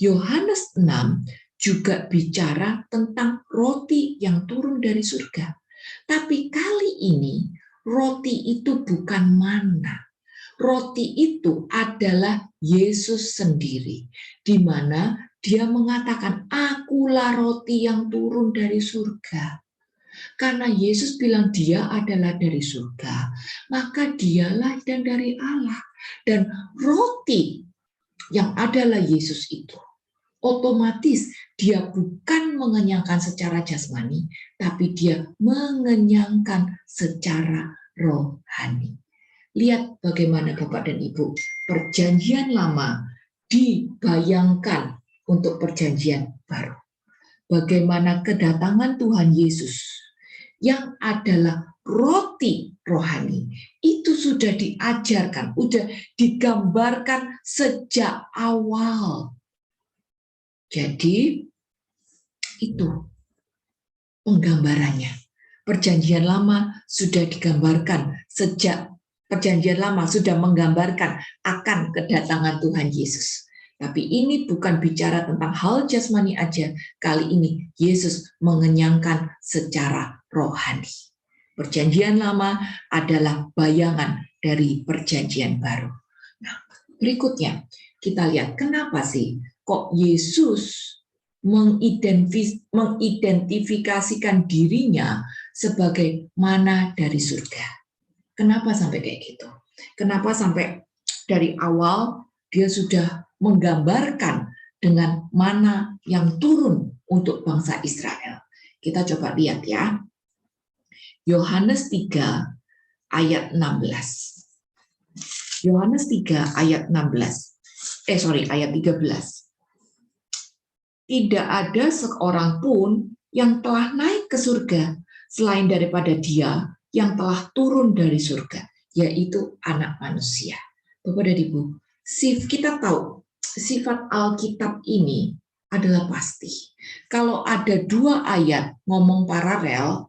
Yohanes 6 juga bicara tentang roti yang turun dari surga. Tapi kali ini roti itu bukan mana. Roti itu adalah Yesus sendiri, di mana dia mengatakan, Akulah roti yang turun dari surga. Karena Yesus bilang dia adalah dari surga, maka dialah dan dari Allah. Dan roti yang adalah Yesus itu, otomatis dia bukan mengenyangkan secara jasmani, tapi dia mengenyangkan secara rohani. Lihat bagaimana Bapak dan Ibu, perjanjian lama dibayangkan untuk perjanjian baru. Bagaimana kedatangan Tuhan Yesus yang adalah roti rohani. Itu sudah diajarkan, sudah digambarkan sejak awal. Jadi itu penggambarannya. Perjanjian lama sudah digambarkan sejak Perjanjian Lama sudah menggambarkan akan kedatangan Tuhan Yesus. Tapi ini bukan bicara tentang hal jasmani aja. Kali ini Yesus mengenyangkan secara rohani. Perjanjian Lama adalah bayangan dari Perjanjian Baru. Nah, berikutnya kita lihat kenapa sih kok Yesus mengidentifikasikan dirinya sebagai mana dari surga. Kenapa sampai kayak gitu? Kenapa sampai dari awal dia sudah menggambarkan dengan mana yang turun untuk bangsa Israel? Kita coba lihat ya. Yohanes 3 ayat 16. Yohanes 3 ayat 16. Ayat 13. Tidak ada seorang pun yang telah naik ke surga selain daripada Dia yang telah turun dari surga, yaitu Anak Manusia. Bapak dan Ibu, kita tahu sifat Alkitab ini adalah pasti. Kalau ada dua ayat ngomong paralel,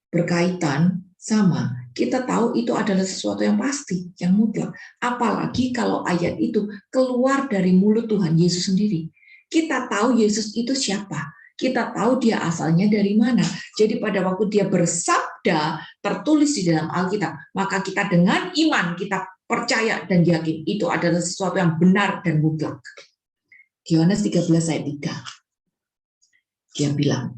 berkaitan sama, kita tahu itu adalah sesuatu yang pasti, yang mutlak. Apalagi kalau ayat itu keluar dari mulut Tuhan Yesus sendiri. Kita tahu Yesus itu siapa. Kita tahu dia asalnya dari mana. Jadi pada waktu dia bersabda, tertulis di dalam Alkitab, maka kita dengan iman, kita percaya dan yakin itu adalah sesuatu yang benar dan mutlak. Yohanes 13 ayat 3. Dia bilang,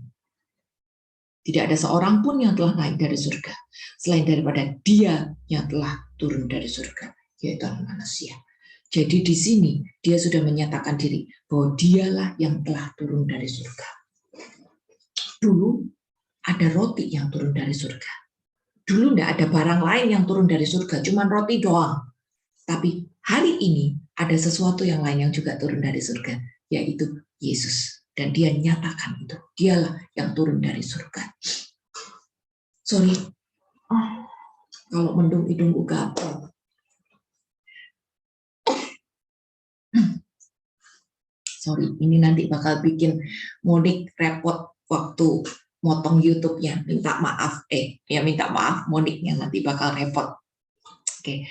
tidak ada seorang pun yang telah naik dari surga, selain daripada Dia yang telah turun dari surga, yaitu Anak Manusia. Jadi di sini dia sudah menyatakan diri bahwa dialah yang telah turun dari surga. Dulu ada roti yang turun dari surga. Dulu tidak ada barang lain yang turun dari surga, cuma roti doang. Tapi hari ini ada sesuatu yang lain yang juga turun dari surga, yaitu Yesus. Dan dia nyatakan itu, dialah yang turun dari surga. Sorry, kalau mendung hidungku gatal. Sorry, ini nanti bakal bikin Monik repot waktu motong YouTube-nya. Minta maaf, minta maaf Moniknya nanti bakal repot. Oke.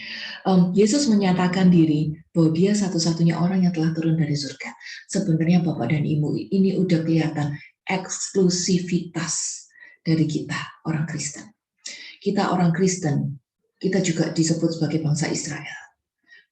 Yesus menyatakan diri bahwa dia satu-satunya orang yang telah turun dari surga. Sebenarnya Bapak dan Ibu, ini udah kelihatan eksklusivitas dari kita orang Kristen. Kita orang Kristen, kita juga disebut sebagai bangsa Israel.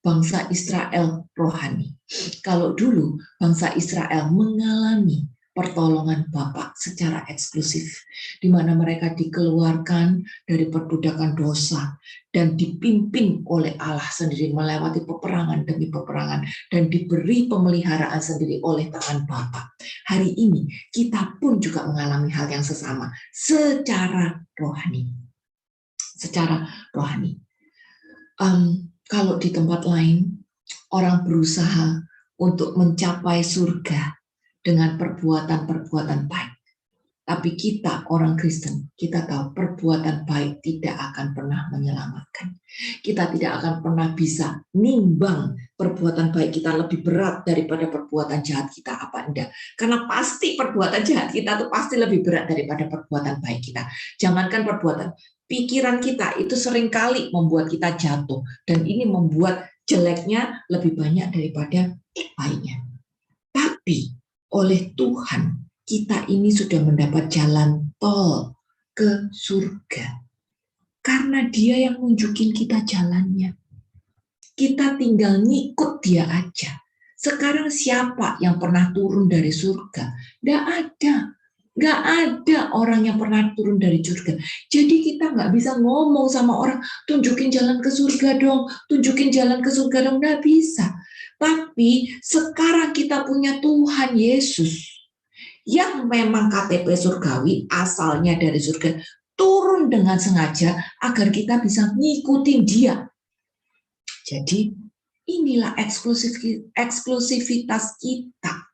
Bangsa Israel rohani. Kalau dulu bangsa Israel mengalami pertolongan Bapa secara eksklusif, di mana mereka dikeluarkan dari perbudakan dosa dan dipimpin oleh Allah sendiri melewati peperangan demi peperangan dan diberi pemeliharaan sendiri oleh tangan Bapa. Hari ini kita pun juga mengalami hal yang sesama secara rohani. Secara rohani. Kalau di tempat lain, orang berusaha untuk mencapai surga dengan perbuatan-perbuatan baik. Tapi kita, orang Kristen, kita tahu perbuatan baik tidak akan pernah menyelamatkan. Kita tidak akan pernah bisa nimbang perbuatan baik kita lebih berat daripada perbuatan jahat kita, apa enggak. Karena pasti perbuatan jahat kita itu pasti lebih berat daripada perbuatan baik kita. Jangankan perbuatan, pikiran kita itu seringkali membuat kita jatuh. Dan ini membuat jeleknya lebih banyak daripada baiknya. Tapi oleh Tuhan, kita ini sudah mendapat jalan tol ke surga. Karena Dia yang nunjukin kita jalannya. Kita tinggal ngikut Dia aja. Sekarang siapa yang pernah turun dari surga? Nggak ada. Nggak ada orang yang pernah turun dari surga. Jadi kita nggak bisa ngomong sama orang, tunjukin jalan ke surga dong, tunjukin jalan ke surga dong, nggak bisa. Tapi sekarang kita punya Tuhan Yesus yang memang KTP surgawi, asalnya dari surga, turun dengan sengaja agar kita bisa ngikutin Dia. Jadi inilah eksklusivitas kita.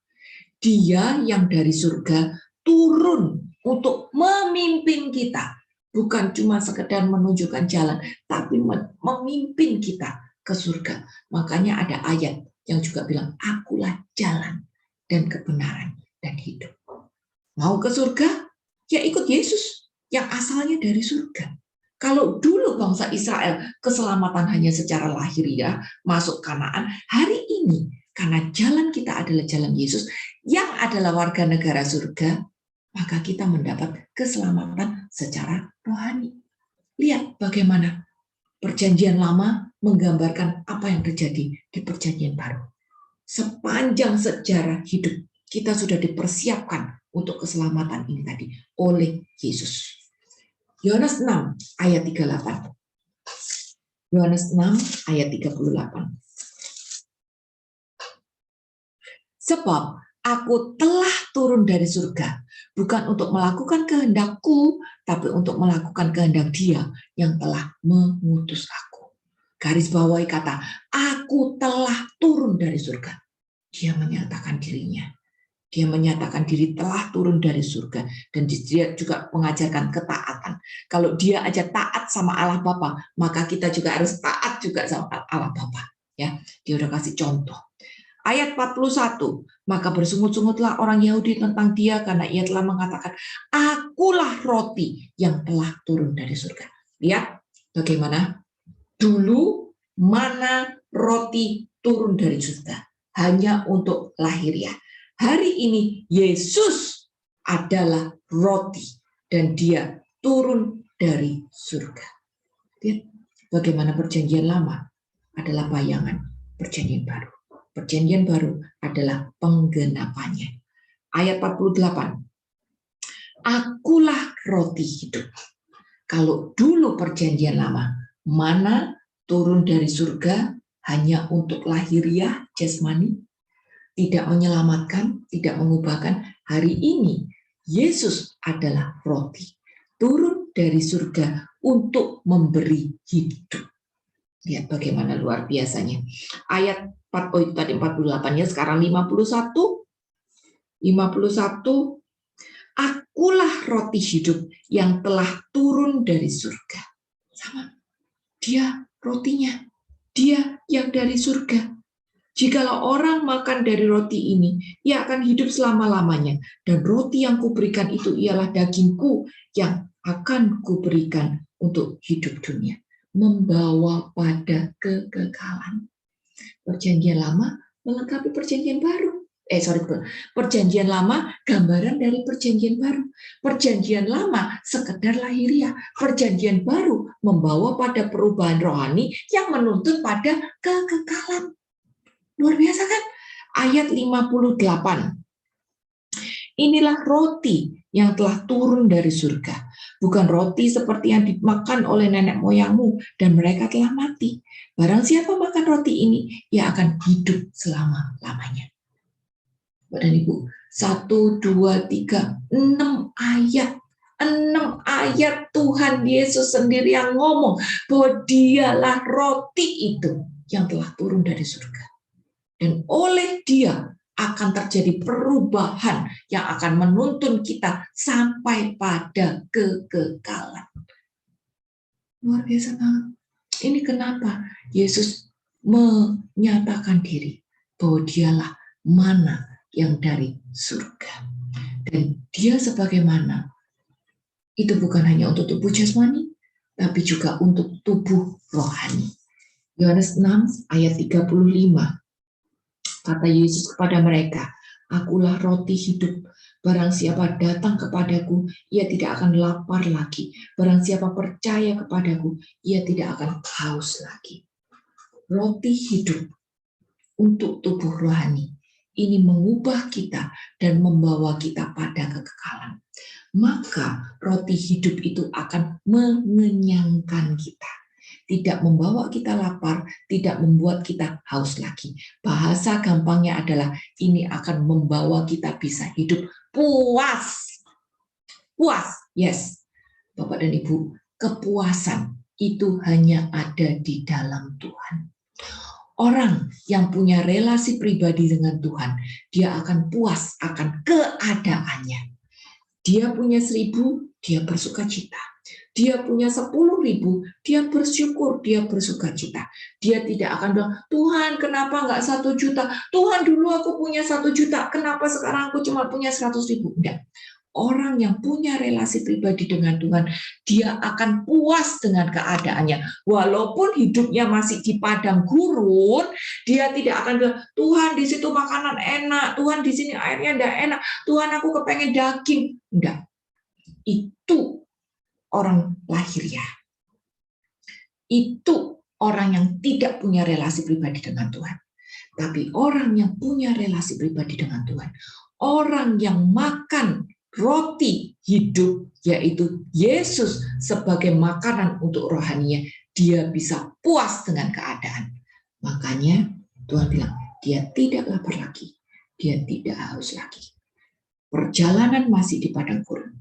Dia yang dari surga turun untuk memimpin kita. bukan cuma sekedar menunjukkan jalan, tapi memimpin kita ke surga. Makanya ada ayat yang juga bilang, akulah jalan dan kebenaran dan hidup. Mau ke surga? Ya ikut Yesus yang asalnya dari surga. Kalau dulu bangsa Israel keselamatan hanya secara lahiriah, masuk Kanaan, hari ini karena jalan kita adalah jalan Yesus yang adalah warga negara surga, maka kita mendapat keselamatan secara rohani. Lihat bagaimana Perjanjian Lama menggambarkan apa yang terjadi di Perjanjian Baru. Sepanjang sejarah hidup kita sudah dipersiapkan untuk keselamatan ini tadi oleh Yesus. Yohanes 6 ayat 38. Yohanes 6 ayat 38. Sebab aku telah turun dari surga, bukan untuk melakukan kehendakku, tapi untuk melakukan kehendak Dia yang telah mengutus aku. Garis bawahi kata, aku telah turun dari surga. Dia menyatakan dirinya. Dia menyatakan diri telah turun dari surga. Dan dia juga mengajarkan ketaatan. Kalau dia aja taat sama Allah Bapa, maka kita juga harus taat juga sama Allah Bapa. Ya, dia udah kasih contoh. Ayat 41, maka bersungut-sungutlah orang Yahudi tentang dia karena ia telah mengatakan, akulah roti yang telah turun dari surga. Lihat bagaimana dulu mana roti turun dari surga hanya untuk lahiriah. Hari ini Yesus adalah roti dan dia turun dari surga. Lihat bagaimana Perjanjian Lama adalah bayangan Perjanjian Baru. Perjanjian Baru adalah penggenapannya. Ayat 48. Akulah roti hidup. Kalau dulu Perjanjian Lama, mana turun dari surga hanya untuk lahiriah jasmani, tidak menyelamatkan, tidak mengubahkan. Hari ini Yesus adalah roti, turun dari surga untuk memberi hidup. Lihat bagaimana luar biasanya. Ayat 48-nya sekarang 51. Akulah roti hidup yang telah turun dari surga. Sama. Dia rotinya. Dia yang dari surga. Jikalau orang makan dari roti ini, ia akan hidup selama-lamanya. Dan roti yang kuberikan itu ialah dagingku yang akan kuberikan untuk hidup dunia. Membawa pada kekekalan. Perjanjian Lama melengkapi Perjanjian Baru. Perjanjian Lama gambaran dari Perjanjian Baru. Perjanjian Lama sekedar lahiriah. Perjanjian Baru membawa pada perubahan rohani yang menuntut pada kekekalan. Luar biasa kan? Ayat 58. Inilah roti yang telah turun dari surga. Bukan roti seperti yang dimakan oleh nenek moyangmu dan mereka telah mati. Barang siapa makan roti ini, ia akan hidup selama-lamanya. Bapak dan Ibu, 1, 2, 3, 6 ayat. 6 ayat Tuhan Yesus sendiri yang ngomong bahwa dialah roti itu yang telah turun dari surga. Dan oleh dia akan terjadi perubahan yang akan menuntun kita sampai pada kekekalan. Luar biasa banget. Ini kenapa Yesus menyatakan diri bahwa dialah mana yang dari surga. Dan dia sebagaimana itu bukan hanya untuk tubuh jasmani, tapi juga untuk tubuh rohani. Yohanes 6 ayat 35. Kata Yesus kepada mereka, akulah roti hidup. Barang siapa datang kepadaku, ia tidak akan lapar lagi. Barang siapa percaya kepadaku, ia tidak akan haus lagi. Roti hidup untuk tubuh rohani. Ini mengubah kita dan membawa kita pada kekekalan. Maka roti hidup itu akan mengenyangkan kita. Tidak membawa kita lapar, tidak membuat kita haus lagi. Bahasa gampangnya adalah ini akan membawa kita bisa hidup puas. Puas, yes. Bapak dan Ibu, kepuasan itu hanya ada di dalam Tuhan. Orang yang punya relasi pribadi dengan Tuhan, dia akan puas akan keadaannya. Dia punya 1000, dia bersukacita. Dia punya 10.000, dia bersyukur, dia bersukacita. Dia tidak akan bilang, Tuhan kenapa nggak 1 juta? Tuhan dulu aku punya 1 juta, kenapa sekarang aku cuma punya 100.000? Enggak. Orang yang punya relasi pribadi dengan Tuhan, dia akan puas dengan keadaannya. Walaupun hidupnya masih di padang gurun, dia tidak akan bilang, Tuhan di situ makanan enak, Tuhan di sini airnya enggak enak, Tuhan aku kepengen daging. Enggak. Itu orang lahiriah. Itu orang yang tidak punya relasi pribadi dengan Tuhan. Tapi orang yang punya relasi pribadi dengan Tuhan, orang yang makan roti hidup, yaitu Yesus sebagai makanan untuk rohaninya, dia bisa puas dengan keadaan. Makanya Tuhan bilang, dia tidak lapar lagi, dia tidak haus lagi. Perjalanan masih di padang gurun.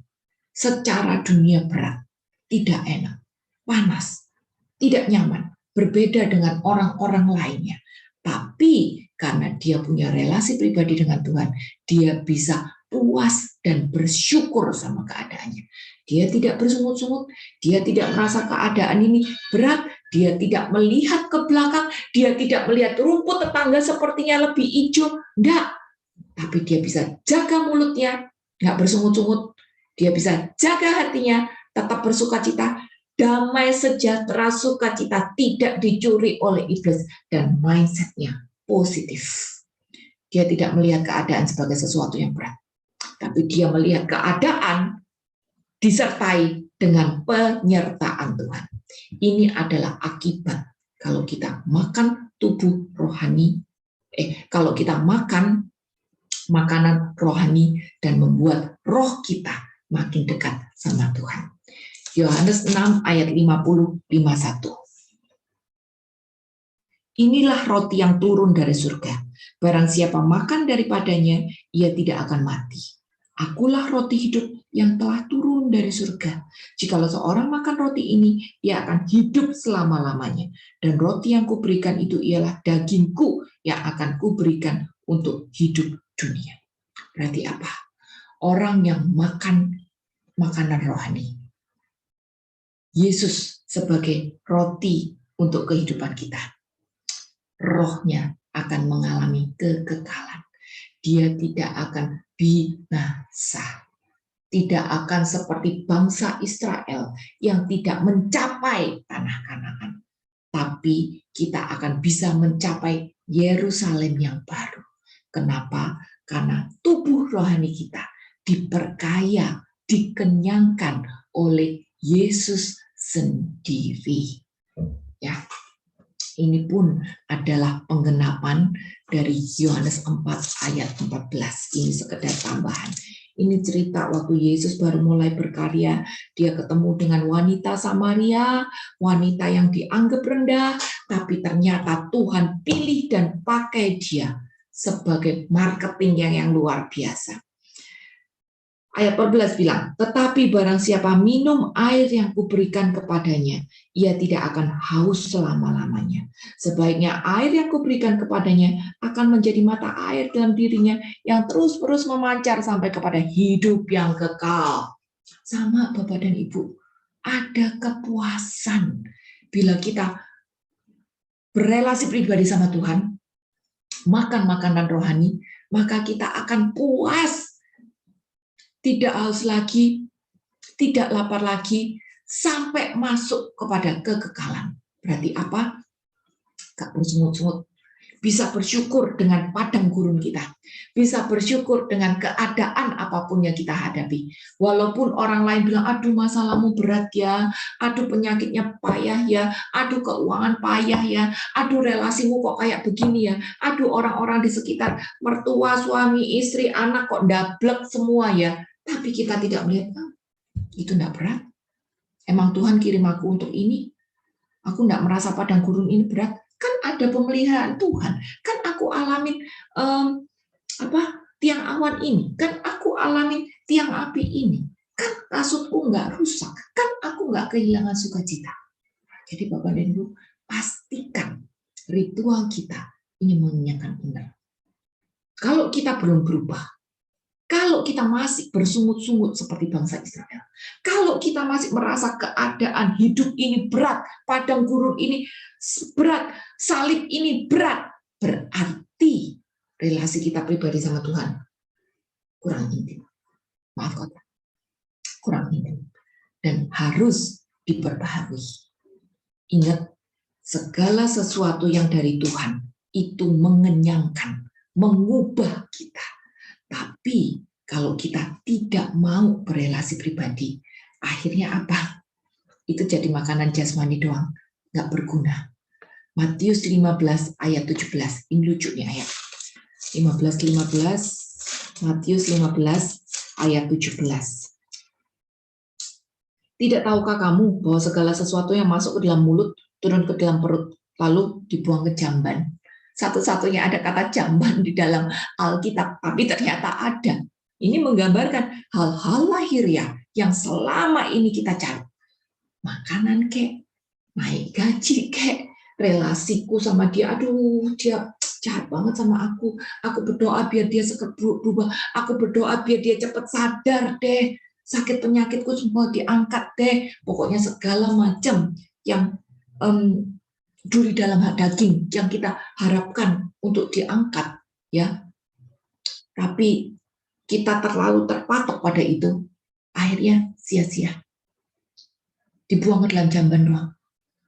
Secara dunia berat, tidak enak, panas, tidak nyaman, berbeda dengan orang-orang lainnya. Tapi karena dia punya relasi pribadi dengan Tuhan, dia bisa puas dan bersyukur sama keadaannya. Dia tidak bersungut-sungut, dia tidak merasa keadaan ini berat, dia tidak melihat ke belakang, dia tidak melihat rumput tetangga sepertinya lebih hijau, enggak. Tapi dia bisa jaga mulutnya, enggak bersungut-sungut, dia bisa jaga hatinya, tetap bersukacita, damai, sejahtera, sukacita, tidak dicuri oleh iblis, dan mindsetnya positif. Dia tidak melihat keadaan sebagai sesuatu yang berat, tapi dia melihat keadaan disertai dengan penyertaan Tuhan. Ini adalah akibat kalau kita makan tubuh rohani, kalau kita makan makanan rohani dan membuat roh kita makin dekat sama Tuhan. Yohanes 6 ayat 50-51. Inilah roti yang turun dari surga. Barang siapa makan daripadanya, ia tidak akan mati. Akulah roti hidup yang telah turun dari surga. Jikalau seorang makan roti ini, ia akan hidup selama-lamanya. Dan roti yang kuberikan itu ialah dagingku yang akan kuberikan untuk hidup dunia. Berarti apa? Orang yang makan makanan rohani, Yesus sebagai roti untuk kehidupan kita, rohnya akan mengalami kekekalan. Dia tidak akan binasa. Tidak akan seperti bangsa Israel yang tidak mencapai tanah Kanaan. Tapi kita akan bisa mencapai Yerusalem yang baru. Kenapa? Karena tubuh rohani kita diperkaya, dikenyangkan oleh Yesus sendiri. Ya. Ini pun adalah penggenapan dari Yohanes 4 ayat 14. Ini sekedar tambahan. Ini cerita waktu Yesus baru mulai berkarya, dia ketemu dengan wanita Samaria, wanita yang dianggap rendah, tapi ternyata Tuhan pilih dan pakai dia sebagai marketing yang luar biasa. Ayat 14 bilang, tetapi barang siapa minum air yang kuberikan kepadanya, ia tidak akan haus selama-lamanya. Sebaiknya air yang kuberikan kepadanya akan menjadi mata air dalam dirinya yang terus-terus memancar sampai kepada hidup yang kekal. Sama Bapak dan Ibu, ada kepuasan bila kita berelasi pribadi sama Tuhan, makan makanan rohani, maka kita akan puas. Tidak haus lagi, tidak lapar lagi, sampai masuk kepada kekekalan. Berarti apa? Gak bersungut-sungut. Bisa bersyukur dengan padang gurun kita. Bisa bersyukur dengan keadaan apapun yang kita hadapi. Walaupun orang lain bilang, aduh masalahmu berat ya, aduh penyakitnya payah ya, aduh keuangan payah ya, aduh relasimu kok kayak begini ya, aduh orang-orang di sekitar, mertua, suami, istri, anak kok dablek semua ya. Tapi kita tidak melihat, itu enggak berat. Emang Tuhan kirim aku untuk ini? Aku enggak merasa padang gurun ini berat. Kan ada pemeliharaan Tuhan. Kan aku alamin tiang awan ini. Kan aku alamin tiang api ini. Kan kasutku enggak rusak. Kan aku enggak kehilangan sukacita. Jadi Bapak dan Ibu, pastikan ritual kita ini mengenyangkan benar. Kalau kita belum berubah, Kalau kita masih bersungut-sungut seperti bangsa Israel, kalau kita masih merasa keadaan hidup ini berat, padang gurun ini berat, salib ini berat, berarti relasi kita pribadi sama Tuhan kurang intim. Maaf kata, kurang intim. Dan harus diperbaharui. Ingat, segala sesuatu yang dari Tuhan itu mengenyangkan, mengubah kita. Tapi kalau kita tidak mau berelasi pribadi, akhirnya apa? Itu jadi makanan jasmani doang, nggak berguna. Matius 15 ayat 17, ini lucu nih ayat. 15, Matius 15 ayat 17. Tidak tahukah kamu bahwa segala sesuatu yang masuk ke dalam mulut turun ke dalam perut, lalu dibuang ke jamban? Satu-satunya ada kata jamban di dalam Alkitab, tapi ternyata ada. Ini menggambarkan hal-hal lahiriah yang selama ini kita cari. Makanan kek, naik gaji kek, relasiku sama dia, aduh dia jahat banget sama aku berdoa biar dia segera berubah, aku berdoa biar dia cepat sadar deh, sakit penyakitku semua diangkat deh, pokoknya segala macam yang duri dalam daging yang kita harapkan untuk diangkat, ya. Tapi kita terlalu terpatok pada itu, akhirnya sia-sia. Dibuang ke dalam jamban doang.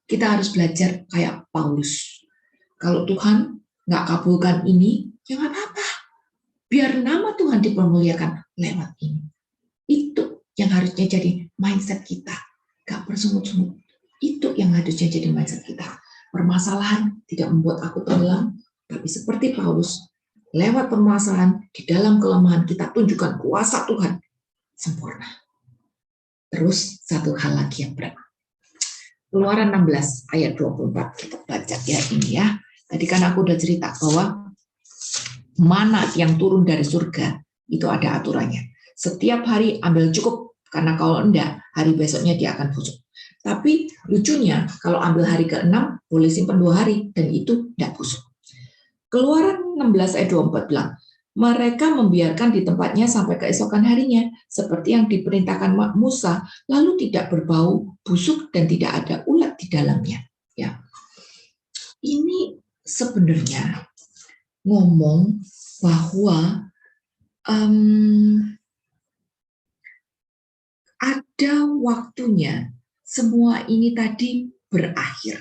Kita harus belajar kayak Paulus. Kalau Tuhan nggak kabulkan ini, ya nggak apa-apa. Biar nama Tuhan dipermuliakan lewat ini. Itu yang harusnya jadi mindset kita. Nggak bersungut-sungut. Itu yang harusnya jadi mindset kita. Permasalahan tidak membuat aku tenggelam, tapi seperti Paulus, lewat permasalahan, di dalam kelemahan kita tunjukkan kuasa Tuhan sempurna. Terus satu hal lagi yang berat. Keluaran 16 ayat 24, kita baca ya ini ya. Tadi kan aku udah cerita bahwa mana yang turun dari surga, itu ada aturannya. Setiap hari ambil cukup, karena kalau enggak, hari besoknya dia akan busuk. Tapi lucunya, kalau ambil hari ke-6, boleh simpan 2 hari, dan itu tidak busuk. Keluaran 16 ayat 24 bilang, mereka membiarkan di tempatnya sampai keesokan harinya, seperti yang diperintahkan Musa, lalu tidak berbau, busuk, dan tidak ada ulat di dalamnya. Ya, ini sebenarnya ngomong bahwa ada waktunya semua ini tadi berakhir.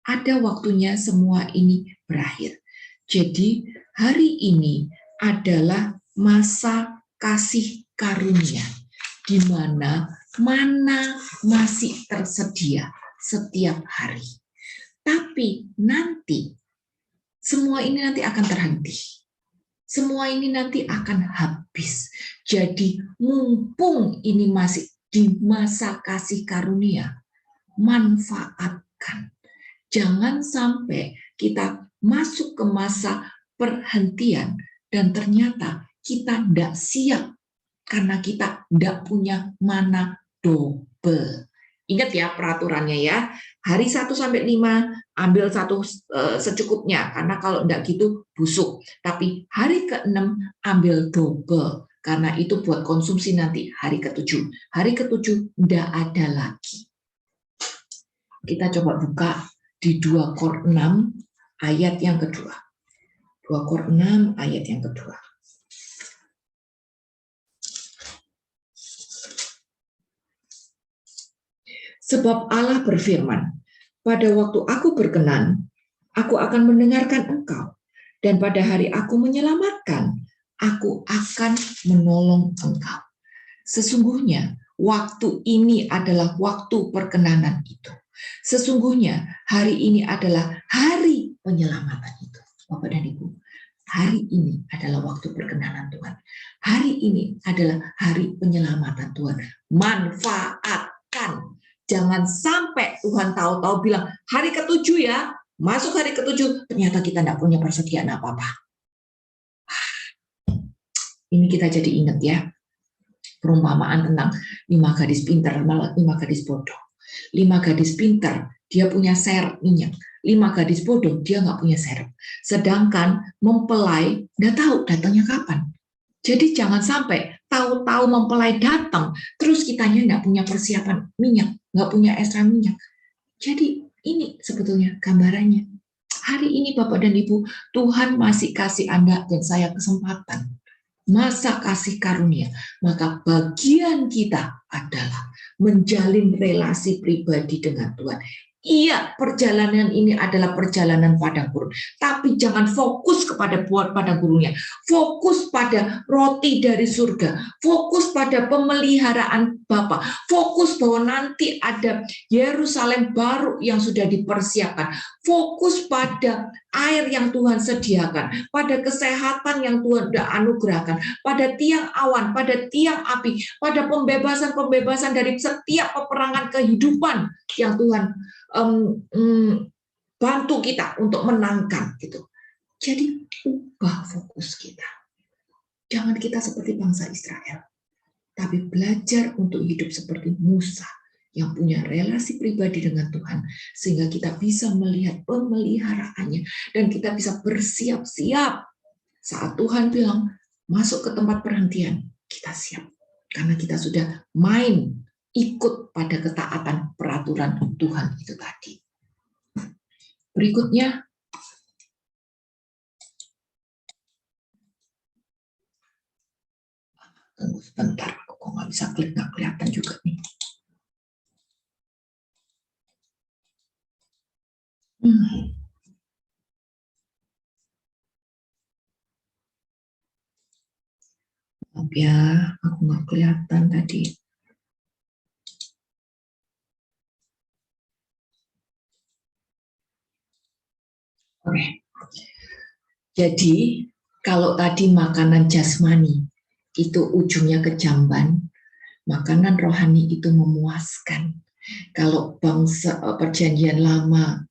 Ada waktunya semua ini berakhir. Jadi hari ini adalah masa kasih karunia, di mana mana masih tersedia setiap hari. Tapi nanti, semua ini nanti akan terhenti. Semua ini nanti akan habis. Jadi mumpung ini masih di masa kasih karunia, manfaatkan. Jangan sampai kita masuk ke masa perhentian dan ternyata kita tidak siap karena kita tidak punya mana double. Ingat ya peraturannya ya, hari 1 sampai 5 ambil satu secukupnya, karena kalau tidak gitu busuk. Tapi hari ke-6 ambil double, karena itu buat konsumsi nanti hari ke-7. Hari ke-7 tidak ada lagi. Kita coba buka di 2 Kor 6 ayat yang kedua. 2 Kor 6 ayat yang kedua. Sebab Allah berfirman, pada waktu aku berkenan, aku akan mendengarkan engkau, dan pada hari aku menyelamatkan, aku akan menolong engkau. Sesungguhnya waktu ini adalah waktu perkenanan itu. Sesungguhnya hari ini adalah hari penyelamatan itu. Bapak dan Ibu, hari ini adalah waktu perkenanan Tuhan. Hari ini adalah hari penyelamatan Tuhan. Manfaatkan. Jangan sampai Tuhan tahu-tahu bilang, hari ke-7 ya, masuk hari ke-7, ternyata kita tidak punya persediaan apa-apa. Ini kita jadi ingat ya, perumpamaan tentang 5 gadis pintar, 5 gadis bodoh. 5 gadis pintar, dia punya serep minyak. 5 gadis bodoh, dia nggak punya serep. Sedangkan mempelai, nggak tahu datangnya kapan. Jadi jangan sampai tahu-tahu mempelai datang, terus kitanya nggak punya persiapan minyak, nggak punya ekstra minyak. Jadi ini sebetulnya gambarannya. Hari ini Bapak dan Ibu, Tuhan masih kasih Anda dan saya kesempatan. Masa kasih karunia, maka bagian kita adalah menjalin relasi pribadi dengan Tuhan. Iya, perjalanan ini adalah perjalanan padang gurun, tapi jangan fokus kepada buat padang gurunnya. Fokus pada roti dari surga, fokus pada pemeliharaan Bapa, fokus bahwa nanti ada Yerusalem baru yang sudah dipersiapkan, fokus pada air yang Tuhan sediakan, pada kesehatan yang Tuhan sudah anugerahkan, pada tiang awan, pada tiang api, pada pembebasan-pembebasan dari setiap peperangan kehidupan yang Tuhan bantu kita untuk menangkan gitu. Jadi ubah fokus kita. Jangan kita seperti bangsa Israel, tapi belajar untuk hidup seperti Musa yang punya relasi pribadi dengan Tuhan, sehingga kita bisa melihat pemeliharaannya dan kita bisa bersiap-siap saat Tuhan bilang masuk ke tempat perhentian, kita siap karena kita sudah main ikut pada ketaatan peraturan Tuhan itu tadi. Berikutnya, tunggu sebentar, aku kok nggak bisa klik, nggak kelihatan juga nih. Maaf ya, aku nggak kelihatan tadi. Oke. Jadi, kalau tadi makanan jasmani itu ujungnya ke jamban, makanan rohani itu memuaskan. Kalau bangsa perjanjian lama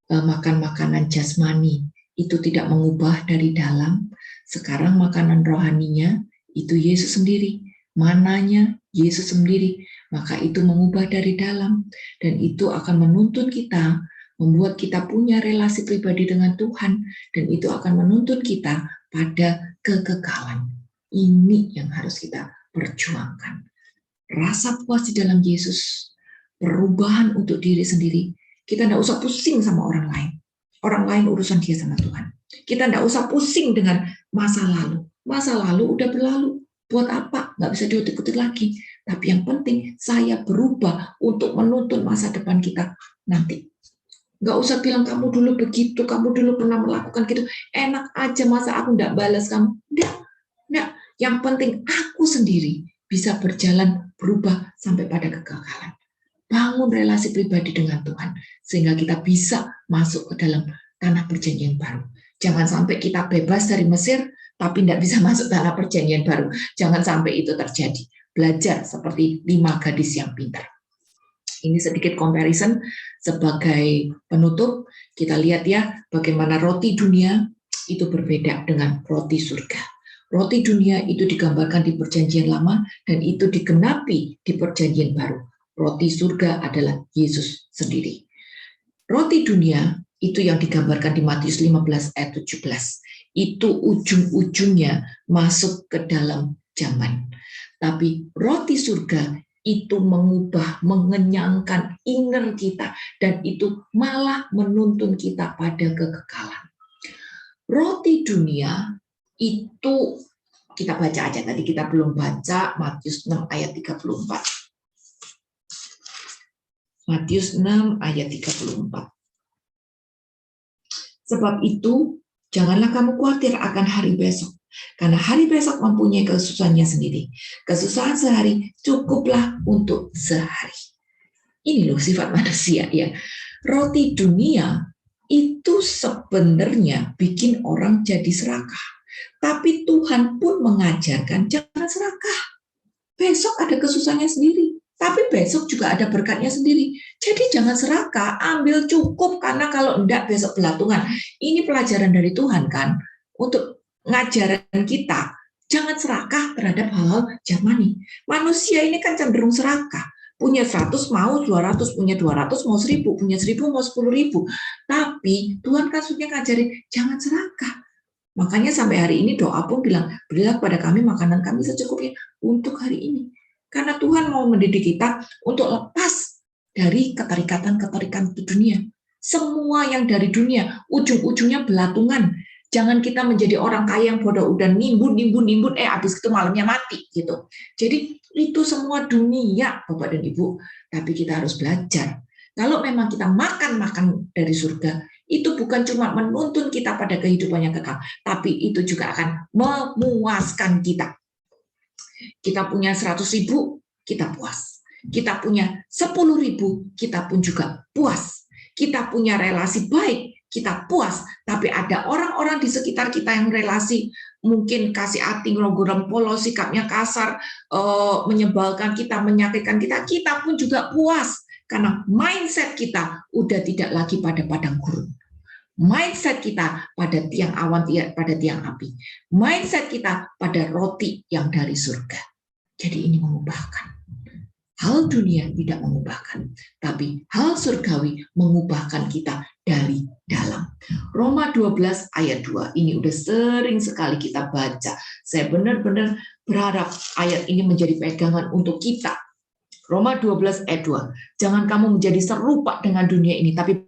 makan makanan jasmani itu tidak mengubah dari dalam, sekarang makanan rohaninya itu Yesus sendiri, mananya Yesus sendiri, maka itu mengubah dari dalam, dan itu akan menuntun kita, membuat kita punya relasi pribadi dengan Tuhan, dan itu akan menuntun kita pada kekekalan. Ini yang harus kita perjuangkan. Rasa puas di dalam Yesus, perubahan untuk diri sendiri. Kita tidak usah pusing sama orang lain. Orang lain urusan dia sama Tuhan. Kita tidak usah pusing dengan masa lalu. Masa lalu udah berlalu. Buat apa? Nggak bisa diutik-utik lagi. Tapi yang penting saya berubah untuk menuntun masa depan kita nanti. Nggak usah bilang kamu dulu begitu, kamu dulu pernah melakukan gitu. Enak aja masa aku nggak balas kamu. Nggak. Yang penting aku sendiri bisa berjalan berubah sampai pada kegagalan. Bangun relasi pribadi dengan Tuhan sehingga kita bisa masuk ke dalam tanah perjanjian baru. Jangan sampai kita bebas dari Mesir tapi tidak bisa masuk tanah perjanjian baru. Jangan sampai itu terjadi. Belajar seperti 5 gadis yang pintar. Ini sedikit comparison sebagai penutup. Kita lihat ya bagaimana roti dunia itu berbeda dengan roti surga. Roti dunia itu digambarkan di perjanjian lama dan itu digenapi di perjanjian baru. Roti surga adalah Yesus sendiri. Roti dunia itu yang digambarkan di Matius 15 ayat 17. Itu ujung-ujungnya masuk ke dalam zaman. Tapi roti surga itu mengubah, mengenyangkan inner kita dan itu malah menuntun kita pada kekekalan. Roti dunia itu kita baca aja, tadi kita belum baca Matius 6 ayat 34. Matius 6 ayat 34. Sebab itu janganlah kamu khawatir akan hari besok, karena hari besok mempunyai kesusahannya sendiri. Kesusahan sehari cukuplah untuk sehari. Ini loh sifat manusia ya. Roti dunia itu sebenarnya bikin orang jadi serakah. Tapi Tuhan pun mengajarkan jangan serakah. Besok ada kesusahannya sendiri. Tapi besok juga ada berkatnya sendiri. Jadi jangan serakah, ambil cukup karena kalau enggak besok belatungan. Ini pelajaran dari Tuhan kan untuk ngajaran kita. Jangan serakah terhadap hal-hal jasmani. Manusia ini kan cenderung serakah. Punya 100 mau 200, punya 200 mau 1000, punya 1000 mau 10.000. Tapi Tuhan kan sudah ngajarin jangan serakah. Makanya sampai hari ini doa pun bilang, berilah kepada kami makanan kami secukupnya untuk hari ini. Karena Tuhan mau mendidik kita untuk lepas dari keterikatan-keterikatan dunia. Semua yang dari dunia, ujung-ujungnya belatungan. Jangan kita menjadi orang kaya yang bodoh, udah nimbun, habis itu malamnya mati gitu. Jadi itu semua dunia, Bapak dan Ibu. Tapi kita harus belajar. Kalau memang kita makan dari surga, itu bukan cuma menuntun kita pada kehidupan yang kekal, tapi itu juga akan memuaskan kita. Kita punya 100.000, kita puas. Kita punya 10.000, kita pun juga puas. Kita punya relasi baik, kita puas. Tapi ada orang-orang di sekitar kita yang relasi mungkin kasih hati, ngerogorong sikapnya kasar, menyebalkan kita, menyakitkan kita, kita pun juga puas. Karena mindset kita udah tidak lagi pada padang gurun. Mindset kita pada tiang awan, pada tiang api. Mindset kita pada roti yang dari surga. Jadi ini mengubahkan. Hal dunia tidak mengubahkan, tapi hal surgawi mengubahkan kita dari dalam. Roma 12 ayat 2, ini udah sering sekali kita baca. Saya benar-benar berharap ayat ini menjadi pegangan untuk kita. Roma 12 ayat 2, jangan kamu menjadi serupa dengan dunia ini, tapi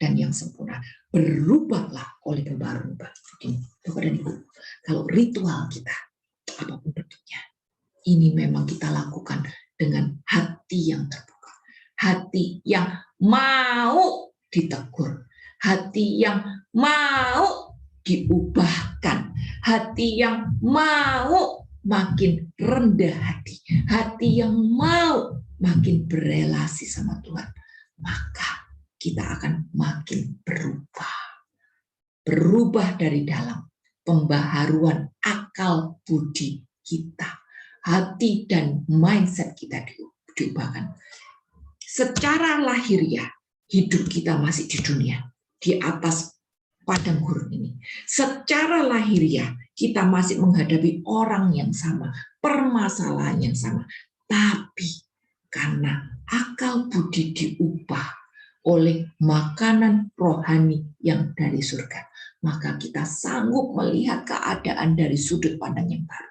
dan yang sempurna. Berubahlah oleh pembaharuan batin. Bapak dan Ibu, kalau ritual kita, apapun bentuknya, ini memang kita lakukan dengan hati yang terbuka. Hati yang mau ditegur. Hati yang mau diubahkan. Hati yang mau makin rendah hati. Hati yang mau makin berelasi sama Tuhan. Maka kita akan makin berubah. Berubah dari dalam. Pembaharuan akal budi kita. Hati dan mindset kita diubahkan. Secara lahiriah, hidup kita masih di dunia. Di atas padang gurun ini. Secara lahiriah, kita masih menghadapi orang yang sama. Permasalahan yang sama. Tapi karena akal budi diubah oleh makanan rohani yang dari surga, maka kita sanggup melihat keadaan dari sudut pandang yang baru.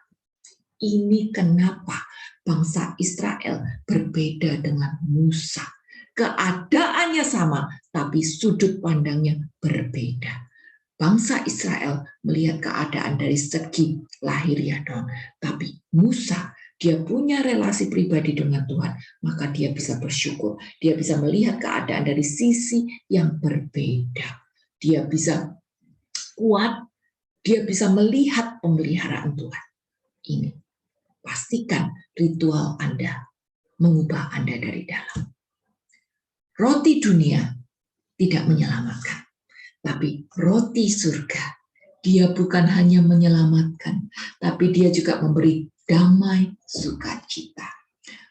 Ini kenapa bangsa Israel berbeda dengan Musa. Keadaannya sama, tapi sudut pandangnya berbeda. Bangsa Israel melihat keadaan dari segi lahiriah doang, tapi Musa, dia punya relasi pribadi dengan Tuhan, maka dia bisa bersyukur. Dia bisa melihat keadaan dari sisi yang berbeda. Dia bisa kuat, dia bisa melihat pemeliharaan Tuhan. Ini. Pastikan ritual Anda mengubah Anda dari dalam. Roti dunia tidak menyelamatkan, tapi roti surga, dia bukan hanya menyelamatkan, tapi dia juga memberi damai sukacita.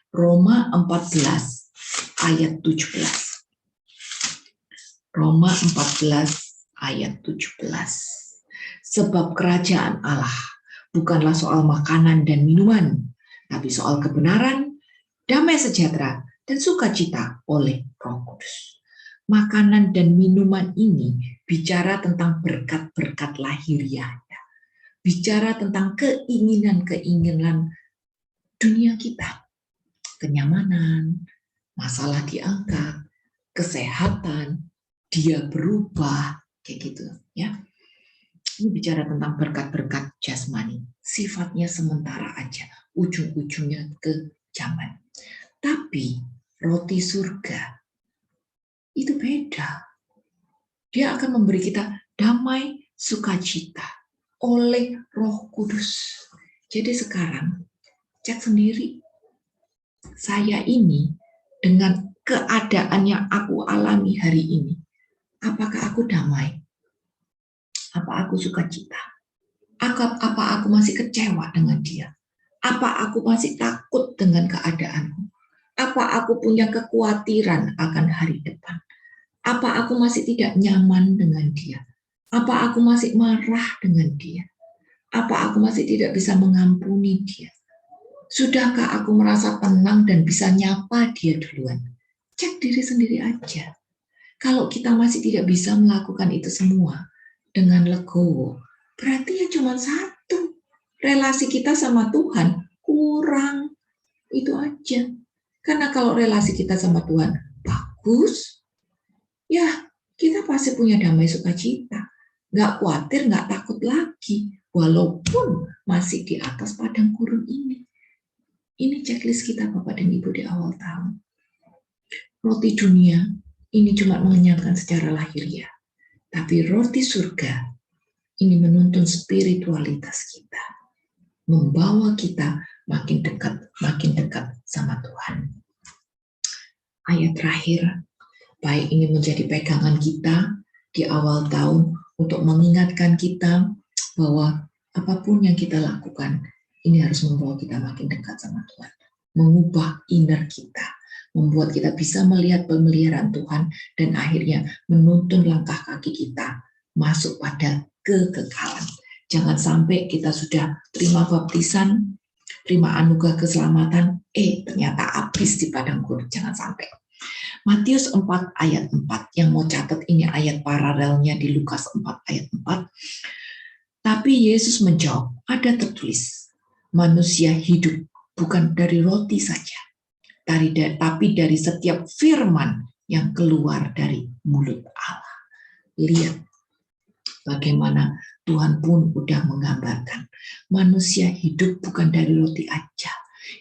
Roma 14 ayat 17. Roma 14 ayat 17. Sebab kerajaan Allah bukanlah soal makanan dan minuman, tapi soal kebenaran, damai sejahtera, dan sukacita oleh Roh Kudus. Makanan dan minuman ini bicara tentang berkat-berkat lahiriah, bicara tentang keinginan-keinginan dunia kita, kenyamanan, masalah diangkat, kesehatan, dia berubah, kayak gitu, ya. Ini bicara tentang berkat-berkat jasmani. Sifatnya sementara aja. Ujung-ujungnya ke zaman. Tapi roti surga itu beda. Dia akan memberi kita damai sukacita oleh Roh Kudus. Jadi sekarang cek sendiri. Saya ini dengan keadaan yang aku alami hari ini. Apakah aku damai? Apa aku sukacita? Apa aku masih kecewa dengan dia? Apa aku masih takut dengan keadaanku? Apa aku punya kekhawatiran akan hari depan? Apa aku masih tidak nyaman dengan dia? Apa aku masih marah dengan dia? Apa aku masih tidak bisa mengampuni dia? Sudahkah aku merasa tenang dan bisa nyapa dia duluan? Cek diri sendiri aja. Kalau kita masih tidak bisa melakukan itu semua dengan legowo, berarti ya cuma satu. Relasi kita sama Tuhan kurang. Itu aja. Karena kalau relasi kita sama Tuhan bagus, ya kita pasti punya damai sukacita. Nggak khawatir, nggak takut lagi. Walaupun masih di atas padang gurun ini. Ini checklist kita Bapak dan Ibu di awal tahun. Roti dunia ini cuma mengenyangkan secara lahiriah. Tapi roti surga ini menuntun spiritualitas kita. Membawa kita makin dekat sama Tuhan. Ayat terakhir, baik ini menjadi pegangan kita di awal tahun untuk mengingatkan kita bahwa apapun yang kita lakukan, ini harus membawa kita makin dekat sama Tuhan. Mengubah inner kita, membuat kita bisa melihat pemeliharaan Tuhan dan akhirnya menuntun langkah kaki kita masuk pada kekekalan. Jangan sampai kita sudah terima baptisan, terima anugerah keselamatan, ternyata habis di padang gurun. Jangan sampai. Matius 4 ayat 4, yang mau catat ini ayat paralelnya di Lukas 4 ayat 4. Tapi Yesus menjawab, ada tertulis, manusia hidup bukan dari roti saja, tapi dari setiap firman yang keluar dari mulut Allah. Lihat bagaimana Tuhan pun udah menggambarkan, manusia hidup bukan dari roti aja.